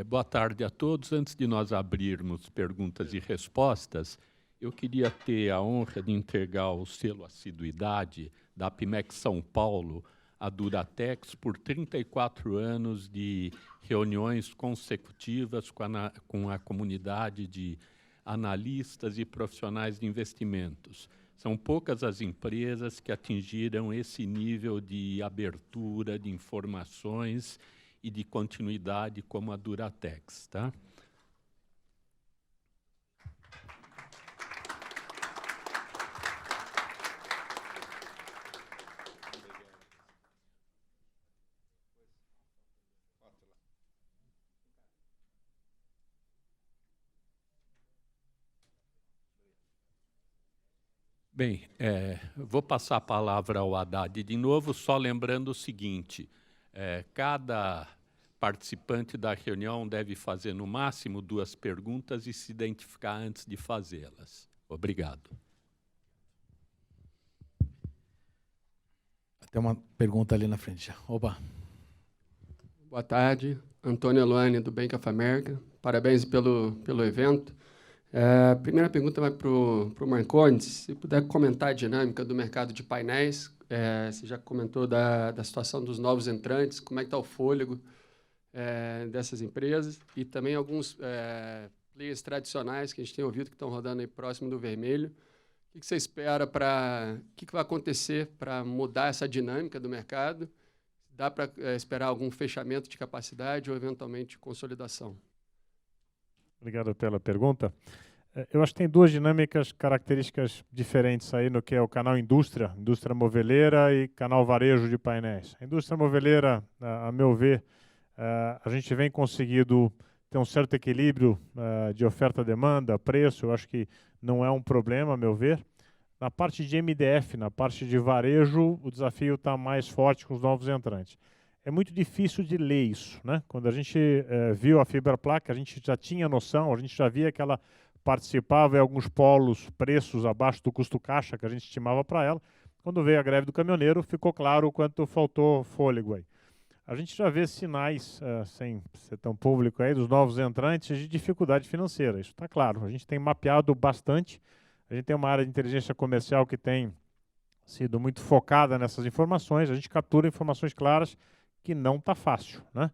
Boa tarde a todos. Antes de nós abrirmos perguntas e respostas, eu queria ter a honra de entregar o selo Assiduidade da Apimex São Paulo à Duratex por 34 anos de reuniões consecutivas com a comunidade de analistas e profissionais de investimentos. São poucas as empresas que atingiram esse nível de abertura, de informações e de continuidade como a Duratex. Tá? Bem, vou passar a palavra ao Haddad de novo, só lembrando o seguinte, cada participante da reunião deve fazer no máximo 2 perguntas e se identificar antes de fazê-las. Obrigado. Tem uma pergunta ali na frente já. Opa. Boa tarde, Antônio Eluane, do Bank of America. Parabéns pelo evento. A primeira pergunta vai para o Marcondes. Se puder comentar a dinâmica do mercado de painéis. Você já comentou da situação dos novos entrantes, como é que está o fôlego dessas empresas, e também alguns players tradicionais que a gente tem ouvido que estão rodando aí próximo do vermelho. O que você espera o que vai acontecer para mudar essa dinâmica do mercado? Dá para esperar algum fechamento de capacidade ou, eventualmente, consolidação? Obrigado pela pergunta. Eu acho que tem 2 dinâmicas, características diferentes aí no que é o canal indústria moveleira e canal varejo de painéis. A indústria moveleira, a meu ver, a gente vem conseguindo ter um certo equilíbrio de oferta-demanda, preço, eu acho que não é um problema, a meu ver. Na parte de MDF, na parte de varejo, o desafio está mais forte com os novos entrantes. É muito difícil de ler isso, né? Quando a gente viu a Fiberplaque, a gente já tinha noção, a gente já via que ela participava em alguns polos, preços abaixo do custo caixa que a gente estimava para ela. Quando veio a greve do caminhoneiro, ficou claro o quanto faltou fôlego aí. A gente já vê sinais, sem ser tão público aí, dos novos entrantes de dificuldade financeira. Isso está claro. A gente tem mapeado bastante. A gente tem uma área de inteligência comercial que tem sido muito focada nessas informações. A gente captura informações claras que não está fácil, né?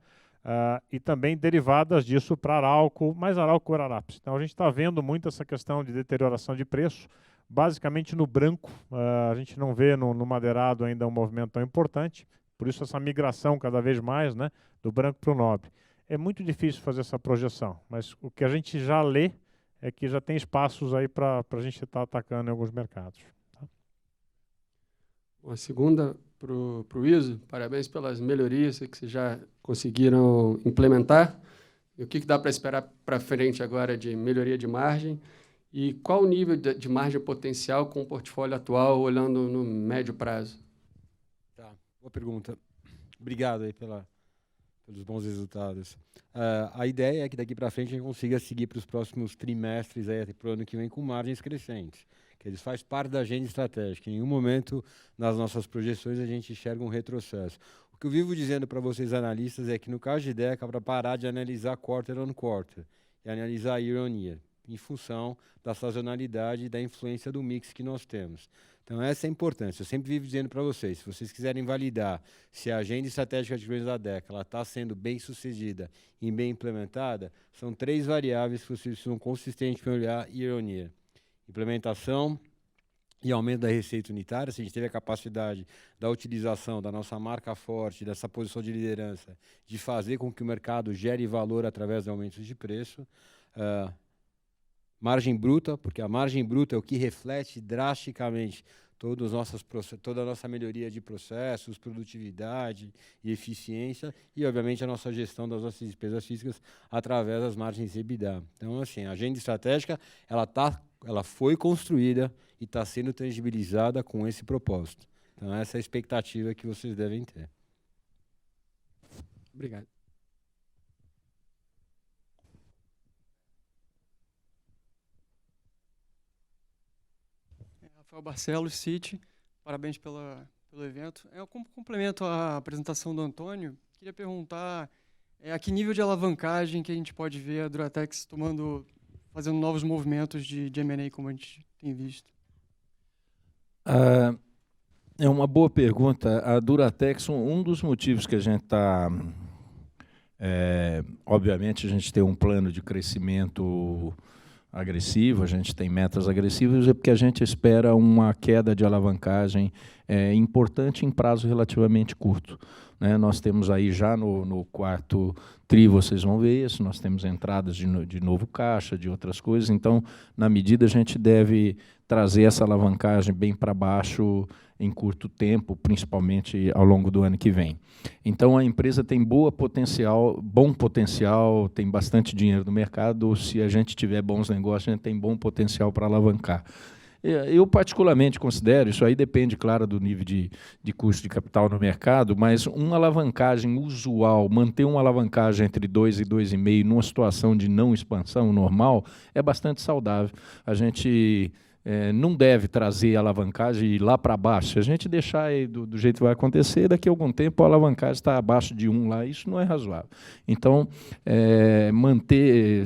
E também derivadas disso para Arauco, mais Arauco e Araps. Então a gente está vendo muito essa questão de deterioração de preço, basicamente no branco. A gente não vê no madeirado ainda um movimento tão importante, por isso essa migração cada vez mais, né, do branco para o nobre. É muito difícil fazer essa projeção, mas o que a gente já lê é que já tem espaços aí para a gente estar atacando em alguns mercados. Tá? Bom, a segunda para o ISO, parabéns pelas melhorias que vocês já conseguiram implementar. E o que dá para esperar para frente agora de melhoria de margem? E qual o nível de margem potencial com o portfólio atual, olhando no médio prazo? Tá, boa pergunta. Obrigado aí pelos bons resultados. A ideia é que daqui para frente a gente consiga seguir para os próximos trimestres, aí, para o ano que vem, com margens crescentes. Que eles fazem parte da agenda estratégica. Em nenhum momento, nas nossas projeções, a gente enxerga um retrocesso. O que eu vivo dizendo para vocês, analistas, é que no caso de Deca, para parar de analisar quarter on quarter e analisar year on year, em função da sazonalidade e da influência do mix que nós temos. Então, essa é a importância. Eu sempre vivo dizendo para vocês, se vocês quiserem validar se a agenda estratégica de grãos da Deca está sendo bem sucedida e bem implementada, são 3 variáveis que vocês precisam consistentemente olhar year on year. Implementação e aumento da receita unitária, se a gente teve a capacidade da utilização da nossa marca forte, dessa posição de liderança, de fazer com que o mercado gere valor através de aumentos de preço. Margem bruta, porque a margem bruta é o que reflete drasticamente toda a nossa melhoria de processos, produtividade e eficiência, e, obviamente, a nossa gestão das nossas despesas físicas através das margens EBITDA. Então, assim, a agenda estratégica, ela foi construída e está sendo tangibilizada com esse propósito. Então, essa é a expectativa que vocês devem ter. Obrigado. Rafael Barcelos, Citi, parabéns pelo evento. Como complemento à apresentação do Antônio, queria perguntar a que nível de alavancagem que a gente pode ver a Duratex fazendo novos movimentos de M&A, como a gente tem visto? É uma boa pergunta. A Duratex, um dos motivos que a gente está... obviamente, a gente tem um plano de crescimento agressivo, a gente tem metas agressivas, é porque a gente espera uma queda de alavancagem importante em prazo relativamente curto. Né? Nós temos aí já no quarto TRI, vocês vão ver isso, nós temos entradas de novo caixa, de outras coisas, então, na medida, a gente deve trazer essa alavancagem bem para baixo em curto tempo, principalmente ao longo do ano que vem. Então, a empresa tem bom potencial, tem bastante dinheiro no mercado, se a gente tiver bons negócios, a gente tem bom potencial para alavancar. Eu, particularmente, considero, isso aí depende, claro, do nível de custo de capital no mercado, mas uma alavancagem usual, manter uma alavancagem entre 2 e 2,5 numa situação de não expansão normal, é bastante saudável. A gente não deve trazer a alavancagem lá para baixo. Se a gente deixar aí do jeito que vai acontecer, daqui a algum tempo a alavancagem está abaixo de 1 lá, isso não é razoável. Então, manter...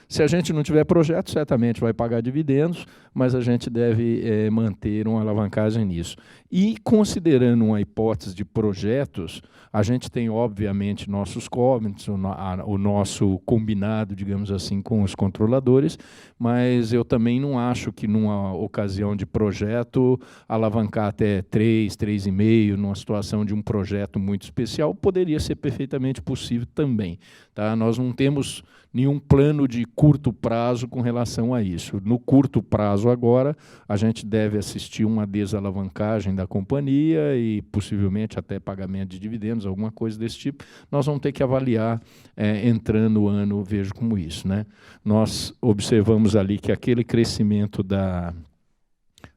Se a gente não tiver projeto, certamente vai pagar dividendos, mas a gente deve manter uma alavancagem nisso. E, considerando uma hipótese de projetos, a gente tem, obviamente, nossos covenants, o nosso combinado, digamos assim, com os controladores, mas eu também não acho que, numa ocasião de projeto, alavancar até 3, 3,5, numa situação de um projeto muito especial, poderia ser perfeitamente possível também. Tá? Nós não temos nenhum plano de curto prazo com relação a isso. No curto prazo, agora, a gente deve assistir uma desalavancagem da companhia e, possivelmente, até pagamento de dividendos, alguma coisa desse tipo. Nós vamos ter que avaliar, entrando o ano, vejo como isso. Né? Nós observamos ali que aquele crescimento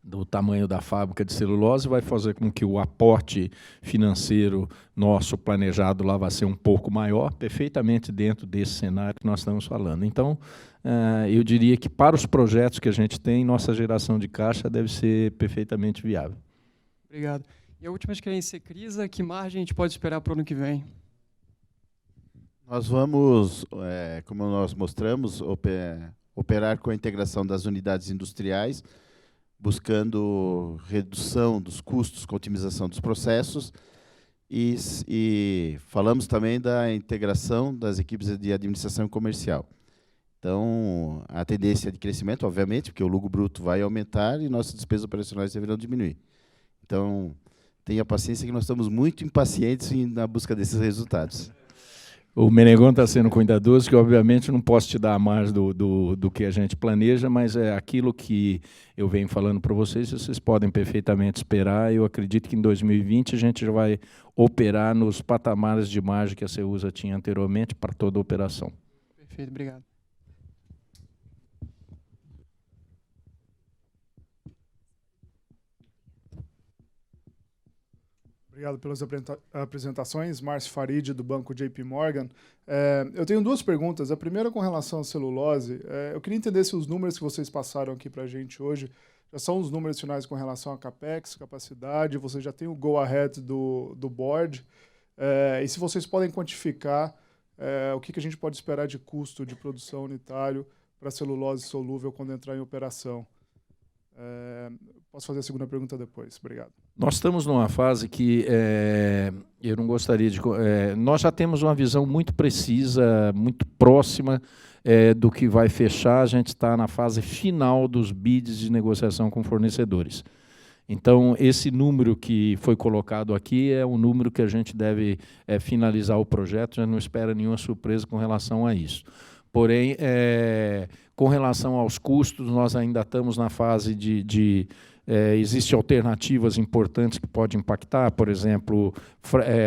do tamanho da fábrica de celulose vai fazer com que o aporte financeiro nosso planejado lá vai ser um pouco maior, perfeitamente dentro desse cenário que nós estamos falando. Então, eu diria que para os projetos que a gente tem, nossa geração de caixa deve ser perfeitamente viável. Obrigado. E a última, acho que é em Secrisa, que margem a gente pode esperar para o ano que vem? Nós vamos, como nós mostramos, operar com a integração das unidades industriais, buscando redução dos custos com otimização dos processos, e falamos também da integração das equipes de administração e comercial. Então, a tendência de crescimento, obviamente, porque o lucro bruto vai aumentar e nossas despesas operacionais deverão diminuir. Então, tenha paciência que nós estamos muito impacientes na busca desses resultados. O Menegon está sendo cuidadoso, que obviamente não posso te dar a mais do que a gente planeja, mas é aquilo que eu venho falando para vocês, vocês podem perfeitamente esperar. Eu acredito que em 2020 a gente já vai operar nos patamares de margem que a Ceusa tinha anteriormente para toda a operação. Perfeito, obrigado. Obrigado pelas apresentações. Márcio Farid, do Banco JP Morgan. Eu tenho duas perguntas. A primeira com relação à celulose. Eu queria entender se os números que vocês passaram aqui para a gente hoje já são os números finais com relação a CAPEX, capacidade, você já tem o go-ahead do board, e se vocês podem quantificar o que a gente pode esperar de custo de produção unitário para celulose solúvel quando entrar em operação. Posso fazer a segunda pergunta depois. Obrigado. Nós estamos numa fase que eu não gostaria de... nós já temos uma visão muito precisa, muito próxima do que vai fechar. A gente está na fase final dos bids de negociação com fornecedores. Então, esse número que foi colocado aqui é um número que a gente deve finalizar o projeto, já não espera nenhuma surpresa com relação a isso. Porém, com relação aos custos, nós ainda estamos na fase existem alternativas importantes que podem impactar, por exemplo,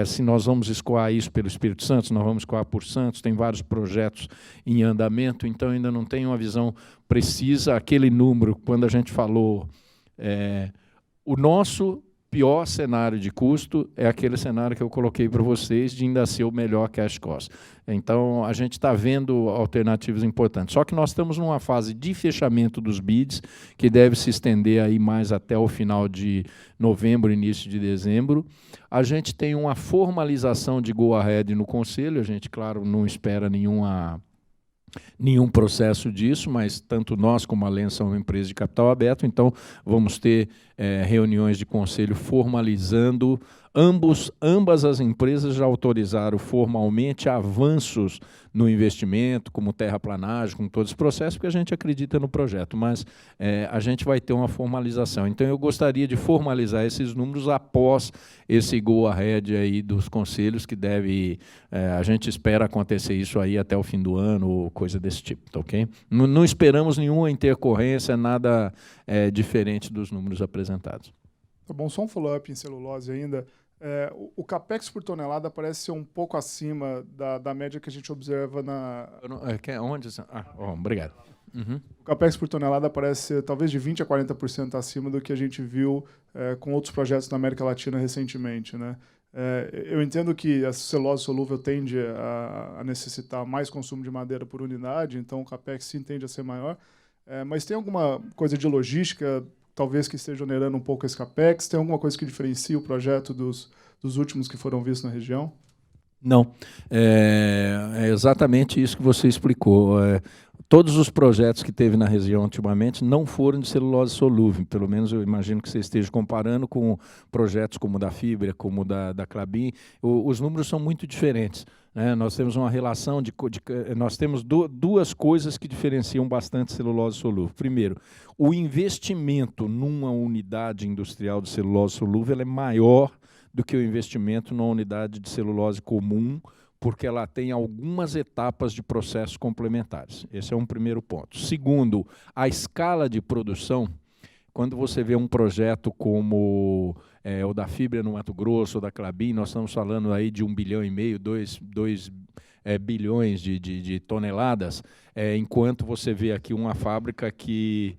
se nós vamos escoar isso pelo Espírito Santo, se nós vamos escoar por Santos, tem vários projetos em andamento, então ainda não tem uma visão precisa. Aquele número, quando a gente falou, o nosso pior cenário de custo é aquele cenário que eu coloquei para vocês de ainda ser o melhor cash cost. Então, a gente está vendo alternativas importantes. Só que nós estamos numa fase de fechamento dos bids, que deve se estender aí mais até o final de novembro, início de dezembro. A gente tem uma formalização de go-ahead no Conselho, a gente, claro, não espera nenhum processo disso, mas tanto nós como a Lens são uma empresa de capital aberto, então vamos ter reuniões de conselho formalizando. Ambas as empresas já autorizaram formalmente avanços no investimento, como terraplanagem, com todos os processos, porque a gente acredita no projeto, mas a gente vai ter uma formalização. Então, eu gostaria de formalizar esses números após esse go-ahead aí dos conselhos, que deve, a gente espera acontecer isso aí até o fim do ano, ou coisa desse tipo, tá ok? Não esperamos nenhuma intercorrência, nada diferente dos números apresentados. Tá bom, só um follow-up em celulose ainda. O CAPEX por tonelada parece ser um pouco acima da média que a gente observa na... Onde? Obrigado. Uhum. O CAPEX por tonelada parece ser talvez de 20% a 40% acima do que a gente viu com outros projetos na América Latina recentemente, né? Eu entendo que a celulose solúvel tende a necessitar mais consumo de madeira por unidade, então o CAPEX sim tende a ser maior, mas tem alguma coisa de logística talvez que esteja onerando um pouco esse CAPEX? Tem alguma coisa que diferencia o projeto dos últimos que foram vistos na região? Não. É exatamente isso que você explicou. Todos os projetos que teve na região ultimamente não foram de celulose solúvel, pelo menos eu imagino que você esteja comparando com projetos como o da Fibra, como o da Klabin. Os números são muito diferentes. Nós temos uma relação nós temos duas coisas que diferenciam bastante celulose solúvel. Primeiro, o investimento numa unidade industrial de celulose solúvel é maior do que o investimento numa unidade de celulose comum, porque ela tem algumas etapas de processos complementares. Esse é um primeiro ponto. Segundo, a escala de produção, quando você vê um projeto como o da Fibra no Mato Grosso, ou da Klabin, nós estamos falando aí de 1,5 bilhão, 2 bilhões de toneladas, enquanto você vê aqui uma fábrica que,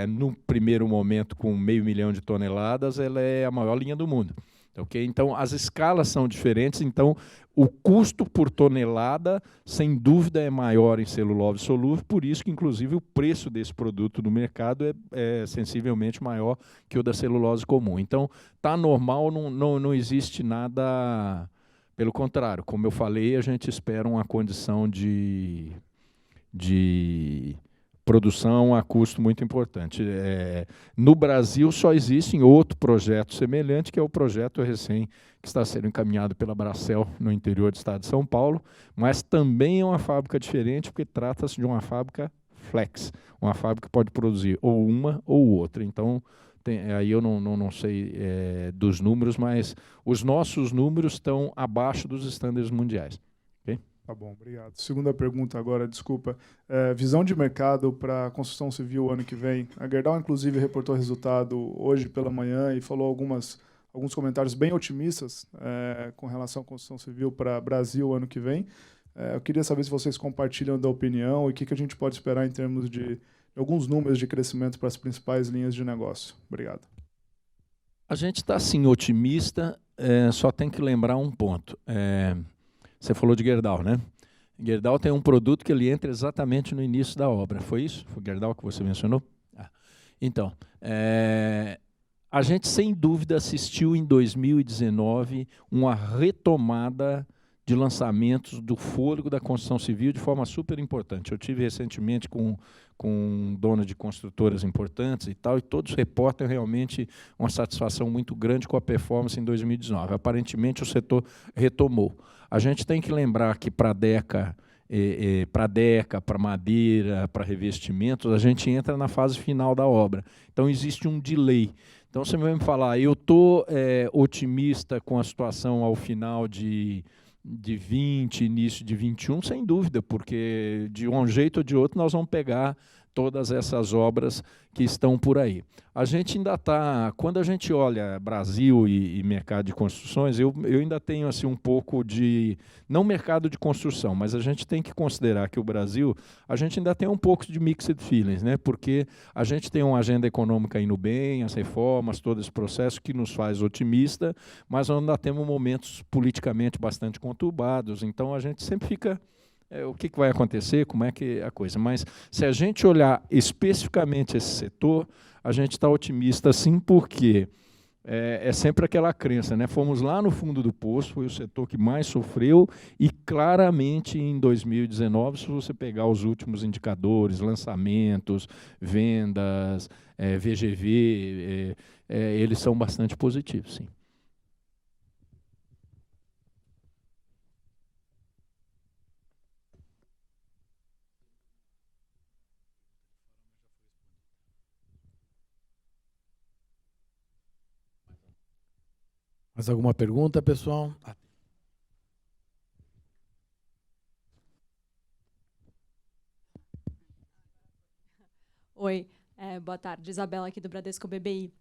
no primeiro momento, com 500 mil de toneladas, ela é a maior linha do mundo. Okay? Então, as escalas são diferentes, então o custo por tonelada, sem dúvida, é maior em celulose solúvel, por isso que, inclusive, o preço desse produto no mercado é sensivelmente maior que o da celulose comum. Então, está normal, não existe nada... Pelo contrário, como eu falei, a gente espera uma condição de produção a custo muito importante. No Brasil, só existe outro projeto semelhante, que é o projeto recém que está sendo encaminhado pela Bracel no interior do estado de São Paulo, mas também é uma fábrica diferente, porque trata-se de uma fábrica flex, uma fábrica que pode produzir ou uma ou outra. Então, aí eu não sei dos números, mas os nossos números estão abaixo dos estándares mundiais. Okay? Tá bom, obrigado. Segunda pergunta agora, desculpa. Visão de mercado para a construção civil ano que vem. A Gerdau, inclusive, reportou resultado hoje pela manhã e falou alguns comentários bem otimistas com relação à construção civil para Brasil ano que vem. Eu queria saber se vocês compartilham da opinião e o que a gente pode esperar em termos de alguns números de crescimento para as principais linhas de negócio. Obrigado. A gente está, sim, otimista, só tem que lembrar um ponto. Você falou de Gerdau, né? Gerdau tem um produto que ele entra exatamente no início da obra. Foi isso? Foi Gerdau que você mencionou? Então, a gente, sem dúvida, assistiu em 2019 uma retomada de lançamentos do fôlego da construção civil de forma super importante. Eu tive recentemente com donos de construtoras importantes e tal, e todos reportam realmente uma satisfação muito grande com a performance em 2019. Aparentemente, o setor retomou. A gente tem que lembrar que para Deca, para madeira, para revestimentos, a gente entra na fase final da obra. Então, existe um delay. Então, você vai me falar, eu estou otimista com a situação ao final de 20, início de 21, sem dúvida, porque de um jeito ou de outro nós vamos pegar todas essas obras que estão por aí. A gente ainda está, quando a gente olha Brasil e mercado de construções, eu ainda tenho assim, um pouco de, não mercado de construção, mas a gente tem que considerar que o Brasil, a gente ainda tem um pouco de mixed feelings, né? Porque a gente tem uma agenda econômica indo bem, as reformas, todo esse processo que nos faz otimista, mas ainda temos momentos politicamente bastante conturbados, então a gente sempre fica... o que vai acontecer, como é que é a coisa. Mas, se a gente olhar especificamente esse setor, a gente está otimista, sim, porque é sempre aquela crença, né? Fomos lá no fundo do poço, foi o setor que mais sofreu, e claramente em 2019, se você pegar os últimos indicadores, lançamentos, vendas, VGV, eles são bastante positivos, sim. Mais alguma pergunta, pessoal? Oi, boa tarde. Isabela aqui do Bradesco BBI.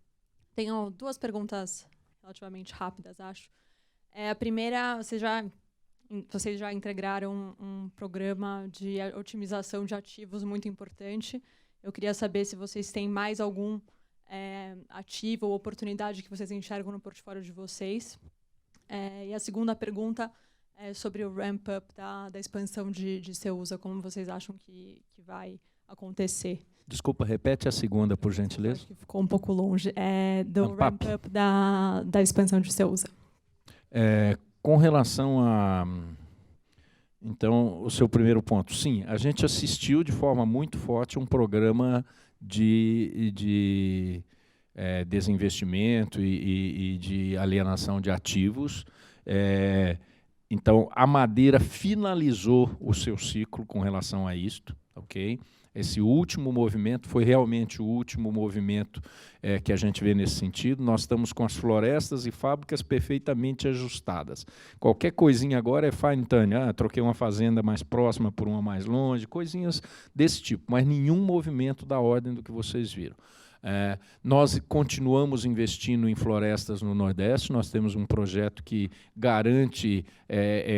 Tenho duas perguntas relativamente rápidas, acho. A primeira, vocês já integraram um programa de otimização de ativos muito importante. Eu queria saber se vocês têm mais algum ativo ou oportunidade que vocês enxergam no portfólio de vocês. E a segunda pergunta é sobre o ramp-up da expansão de Ceusa, como vocês acham que vai acontecer. Desculpa, repete a segunda, por gentileza. Acho que ficou um pouco longe. Do ramp-up da expansão de Ceusa. Com relação a... Então, o seu primeiro ponto. Sim, a gente assistiu de forma muito forte um programa de desinvestimento e de alienação de ativos. Então, a madeira finalizou o seu ciclo com relação a isto, ok? Esse último movimento foi realmente o último movimento que a gente vê nesse sentido. Nós estamos com as florestas e fábricas perfeitamente ajustadas. Qualquer coisinha agora é fine tune. Troquei uma fazenda mais próxima por uma mais longe, coisinhas desse tipo, mas nenhum movimento da ordem do que vocês viram. Nós continuamos investindo em florestas no Nordeste, nós temos um projeto que garante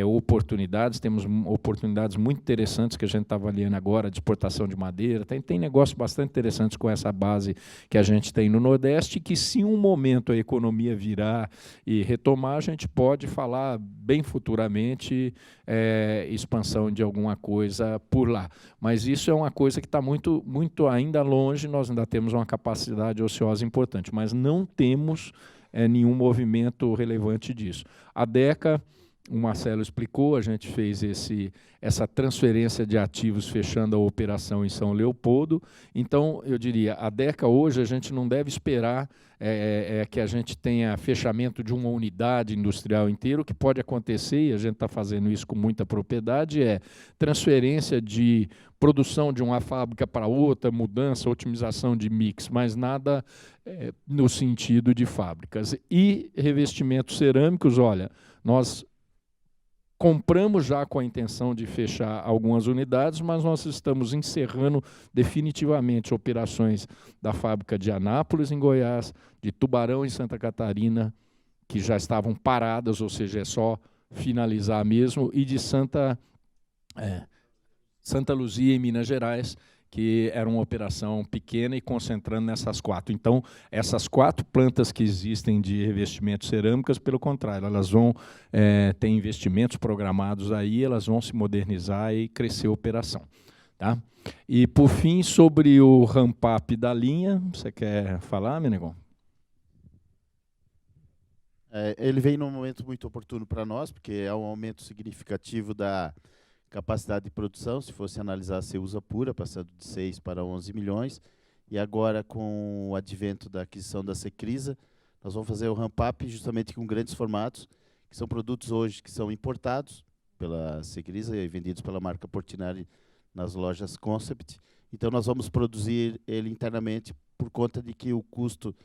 oportunidades, temos oportunidades muito interessantes que a gente está avaliando agora, de exportação de madeira, tem negócios bastante interessantes com essa base que a gente tem no Nordeste, que se um momento a economia virar e retomar, a gente pode falar bem futuramente expansão de alguma coisa por lá. Mas isso é uma coisa que está muito, muito ainda longe, nós ainda temos uma capacidade ociosa importante, mas não temos nenhum movimento relevante disso. A Deca o Marcelo explicou, a gente fez essa transferência de ativos fechando a operação em São Leopoldo. Então, eu diria, a Deca hoje a gente não deve esperar que a gente tenha fechamento de uma unidade industrial inteira. O que pode acontecer, e a gente está fazendo isso com muita propriedade, é transferência de produção de uma fábrica para outra, mudança, otimização de mix, mas nada no sentido de fábricas. E revestimentos cerâmicos, olha, nós compramos já com a intenção de fechar algumas unidades, mas nós estamos encerrando definitivamente operações da fábrica de Anápolis, em Goiás, de Tubarão, em Santa Catarina, que já estavam paradas, ou seja, é só finalizar mesmo, e de Santa Luzia, em Minas Gerais, que era uma operação pequena e concentrando nessas 4. Então, essas 4 plantas que existem de revestimentos cerâmicas, pelo contrário, elas vão ter investimentos programados aí, elas vão se modernizar e crescer a operação. Tá? E, por fim, sobre o ramp-up da linha, você quer falar, Menegão? Ele vem num momento muito oportuno para nós, porque é um aumento significativo da capacidade de produção. Se fosse analisar a Ceusa pura, passando de 6 para 11 milhões, e agora com o advento da aquisição da Secrisa, nós vamos fazer o ramp-up justamente com grandes formatos, que são produtos hoje que são importados pela Secrisa e vendidos pela marca Portinari nas lojas Concept. Então nós vamos produzir ele internamente por conta de que o custo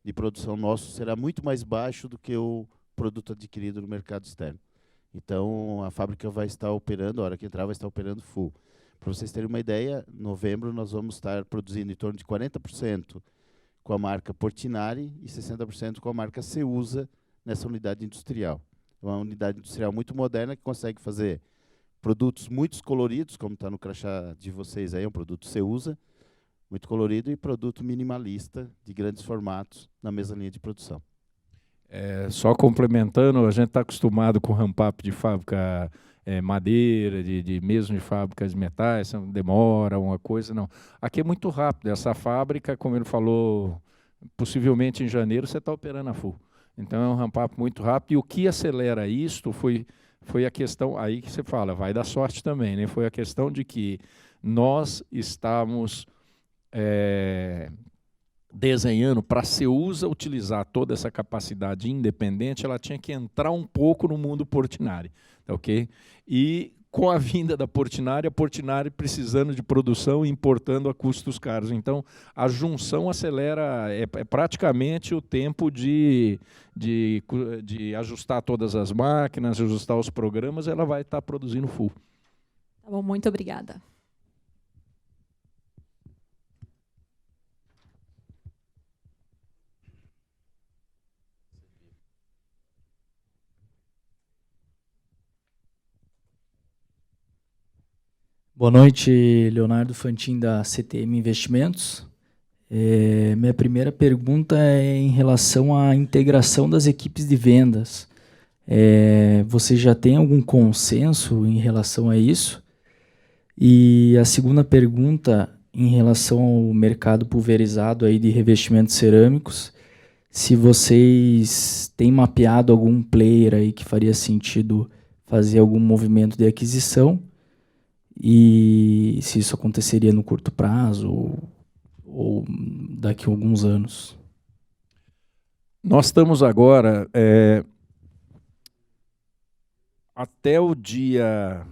de produção nosso será muito mais baixo do que o produto adquirido no mercado externo. Então, a fábrica vai estar operando, a hora que entrar, vai estar operando full. Para vocês terem uma ideia, em novembro nós vamos estar produzindo em torno de 40% com a marca Portinari e 60% com a marca Ceusa nessa unidade industrial. É uma unidade industrial muito moderna que consegue fazer produtos muito coloridos, como está no crachá de vocês aí, é um produto Ceusa, muito colorido, e produto minimalista, de grandes formatos, na mesma linha de produção. Só complementando, a gente está acostumado com ramp-up de fábrica madeira, mesmo de fábricas de metais, demora uma coisa, não. Aqui é muito rápido, essa fábrica, como ele falou, possivelmente em janeiro você está operando a full. Então é um ramp-up muito rápido, e o que acelera isto foi a questão, aí que você fala, vai dar sorte também, né? Foi a questão de que nós estamos desenhando para a Ceusa utilizar toda essa capacidade independente, ela tinha que entrar um pouco no mundo Portinari, ok? E com a vinda da Portinari, a Portinari precisando de produção e importando a custos caros. Então, a junção acelera, é praticamente o tempo de ajustar todas as máquinas, ajustar os programas, ela vai estar produzindo full. Tá bom, muito obrigada. Boa noite, Leonardo Fantin, da CTM Investimentos. Minha primeira pergunta é em relação à integração das equipes de vendas. Você já tem algum consenso em relação a isso? E a segunda pergunta, em relação ao mercado pulverizado aí de revestimentos cerâmicos, se vocês têm mapeado algum player aí que faria sentido fazer algum movimento de aquisição, e se isso aconteceria no curto prazo ou daqui a alguns anos. Nós estamos agora, até o dia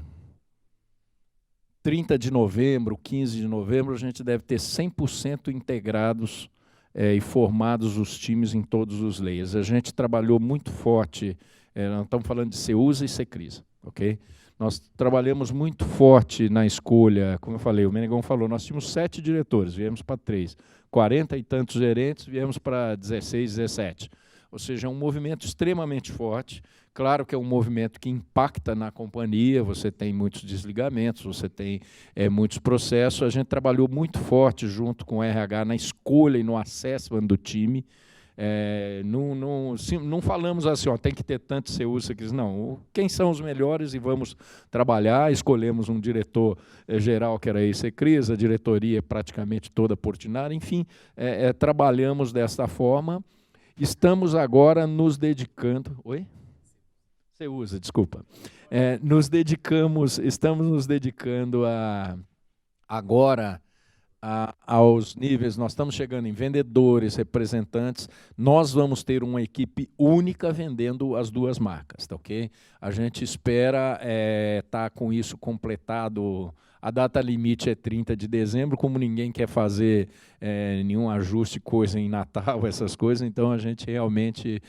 30 de novembro, 15 de novembro, a gente deve ter 100% integrados e formados os times em todos os layers. A gente trabalhou muito forte, nós estamos falando de Ceusa e Secrisa, ok? Nós trabalhamos muito forte na escolha, como eu falei, o Menegão falou, nós tínhamos 7 diretores, viemos para 3, 40 e tantos gerentes, viemos para 16, 17. Ou seja, é um movimento extremamente forte. Claro que é um movimento que impacta na companhia, você tem muitos desligamentos, você tem muitos processos. A gente trabalhou muito forte junto com o RH na escolha e no assessment do time. Não falamos assim, tem que ter tanto Ceusa, não. Quem são os melhores e vamos trabalhar. Escolhemos um diretor geral, que era a Secrisa, a diretoria praticamente toda Portinari, enfim, trabalhamos desta forma. Estamos agora nos dedicando... Oi? Ceusa, desculpa. Estamos nos dedicando agora aos níveis, nós estamos chegando em vendedores, representantes, nós vamos ter uma equipe única vendendo as duas marcas, tá ok? A gente espera estar com isso completado. A data limite é 30 de dezembro, como ninguém quer fazer nenhum ajuste, coisa em Natal, essas coisas, então a gente realmente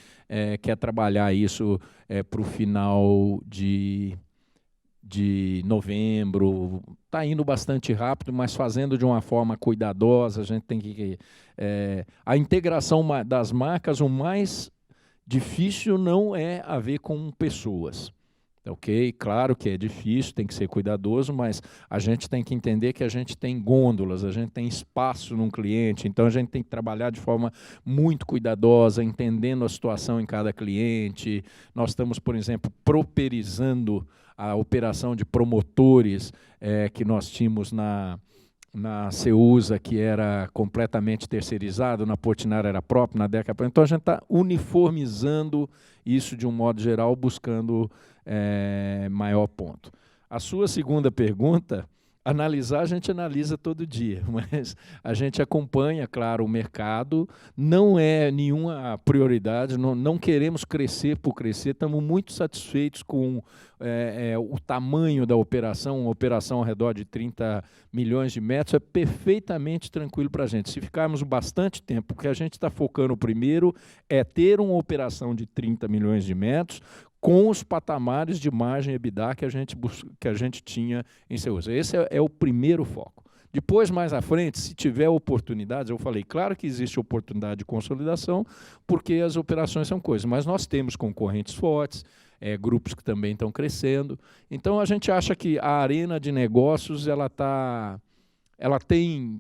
quer trabalhar isso para o final de novembro. Está indo bastante rápido, mas fazendo de uma forma cuidadosa. A gente tem que... a integração das marcas, o mais difícil não é a ver com pessoas. Ok? Claro que é difícil, tem que ser cuidadoso, mas a gente tem que entender que a gente tem gôndolas, a gente tem espaço num cliente, então a gente tem que trabalhar de forma muito cuidadosa, entendendo a situação em cada cliente. Nós estamos, por exemplo, properizando a operação de promotores que nós tínhamos na Ceusa, que era completamente terceirizado, na Portinari era próprio, na Deca. Então, a gente está uniformizando isso de um modo geral, buscando maior ponto. A sua segunda pergunta, analisar, a gente analisa todo dia, mas a gente acompanha, claro, o mercado, não é nenhuma prioridade, não queremos crescer por crescer, estamos muito satisfeitos com o tamanho da operação, uma operação ao redor de 30 milhões de metros, é perfeitamente tranquilo para a gente. Se ficarmos bastante tempo, o que a gente está focando primeiro é ter uma operação de 30 milhões de metros, com os patamares de margem EBITDA que a gente tinha em Ceusa. Esse é o primeiro foco. Depois, mais à frente, se tiver oportunidades, eu falei, claro que existe oportunidade de consolidação, porque as operações são coisas, mas nós temos concorrentes fortes, grupos que também estão crescendo. Então, a gente acha que a arena de negócios ela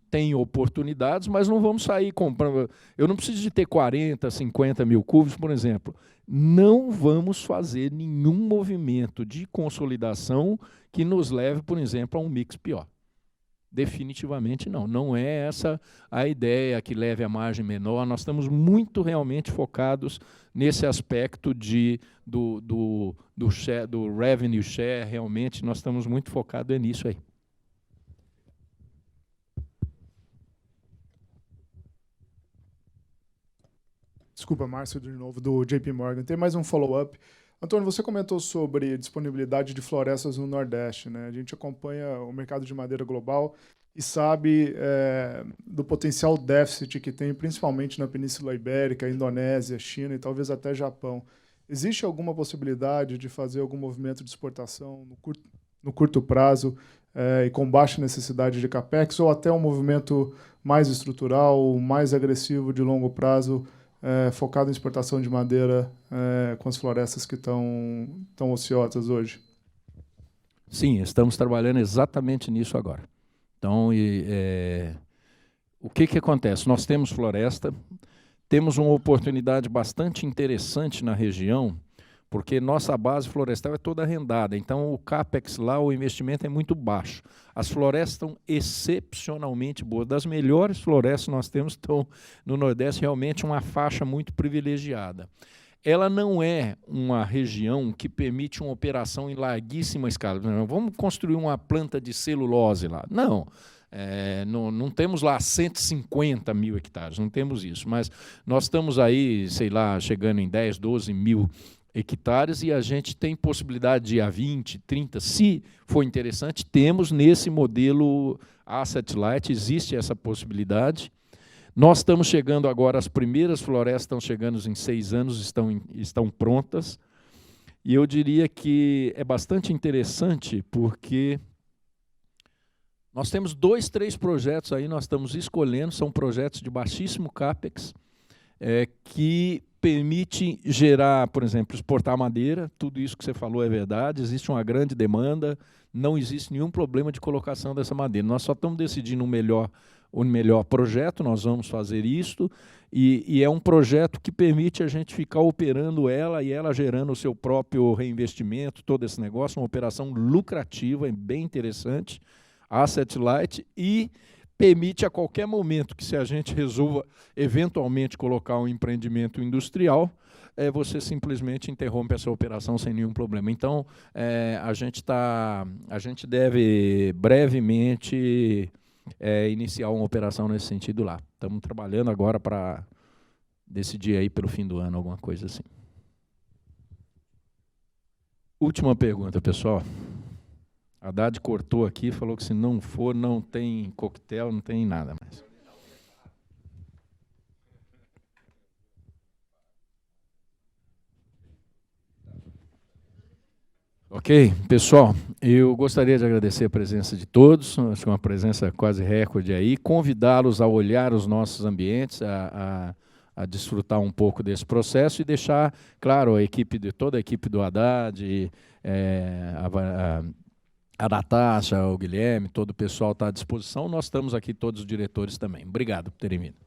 tem oportunidades, mas não vamos sair comprando. Eu não preciso de ter 40, 50 mil cubos, por exemplo. Não vamos fazer nenhum movimento de consolidação que nos leve, por exemplo, a um mix pior. Definitivamente não. Não é essa a ideia que leve a margem menor. Nós estamos muito realmente focados nesse aspecto do revenue share. Realmente, nós estamos muito focados nisso aí. Desculpa, Márcio, de novo, do JP Morgan. Tem mais um follow-up. Antônio, você comentou sobre disponibilidade de florestas no Nordeste, né? A gente acompanha o mercado de madeira global e sabe do potencial déficit que tem, principalmente na Península Ibérica, Indonésia, China e talvez até Japão. Existe alguma possibilidade de fazer algum movimento de exportação no curto prazo e com baixa necessidade de capex, ou até um movimento mais estrutural, mais agressivo de longo prazo, focado em exportação de madeira com as florestas que estão ociosas hoje? Sim, estamos trabalhando exatamente nisso agora. Então, o que acontece? Nós temos floresta, temos uma oportunidade bastante interessante na região, porque nossa base florestal é toda arrendada, então o CAPEX lá, o investimento é muito baixo. As florestas estão excepcionalmente boas, das melhores florestas que nós temos estão no Nordeste, realmente uma faixa muito privilegiada. Ela não é uma região que permite uma operação em larguíssima escala. Vamos construir uma planta de celulose lá. Não. Não temos lá 150 mil hectares, não temos isso, mas nós estamos aí, sei lá, chegando em 10, 12 mil hectares e a gente tem possibilidade de ir a 20, 30, se for interessante, temos nesse modelo Asset Light, existe essa possibilidade. Nós estamos chegando agora, as primeiras florestas estão chegando em 6 anos, estão prontas, e eu diria que é bastante interessante porque nós temos 2, 3 projetos aí, nós estamos escolhendo, são projetos de baixíssimo CAPEX, que permite gerar, por exemplo, exportar madeira, tudo isso que você falou é verdade, existe uma grande demanda, não existe nenhum problema de colocação dessa madeira. Nós só estamos decidindo o melhor projeto, nós vamos fazer isto, e é um projeto que permite a gente ficar operando ela e ela gerando o seu próprio reinvestimento, todo esse negócio, uma operação lucrativa, é bem interessante, asset light, e permite a qualquer momento que, se a gente resolva eventualmente colocar um empreendimento industrial, você simplesmente interrompe essa operação sem nenhum problema. Então, a gente deve brevemente iniciar uma operação nesse sentido lá. Estamos trabalhando agora para decidir aí pelo fim do ano, alguma coisa assim. Última pergunta, pessoal. A Haddad cortou aqui, falou que se não for, não tem coquetel, não tem nada mais. Ok, pessoal, eu gostaria de agradecer a presença de todos, acho que uma presença quase recorde aí, convidá-los a olhar os nossos ambientes, a desfrutar um pouco desse processo e deixar, claro, toda a equipe do Haddad, a Natasha, o Guilherme, todo o pessoal está à disposição, nós estamos aqui, todos os diretores também. Obrigado por terem vindo.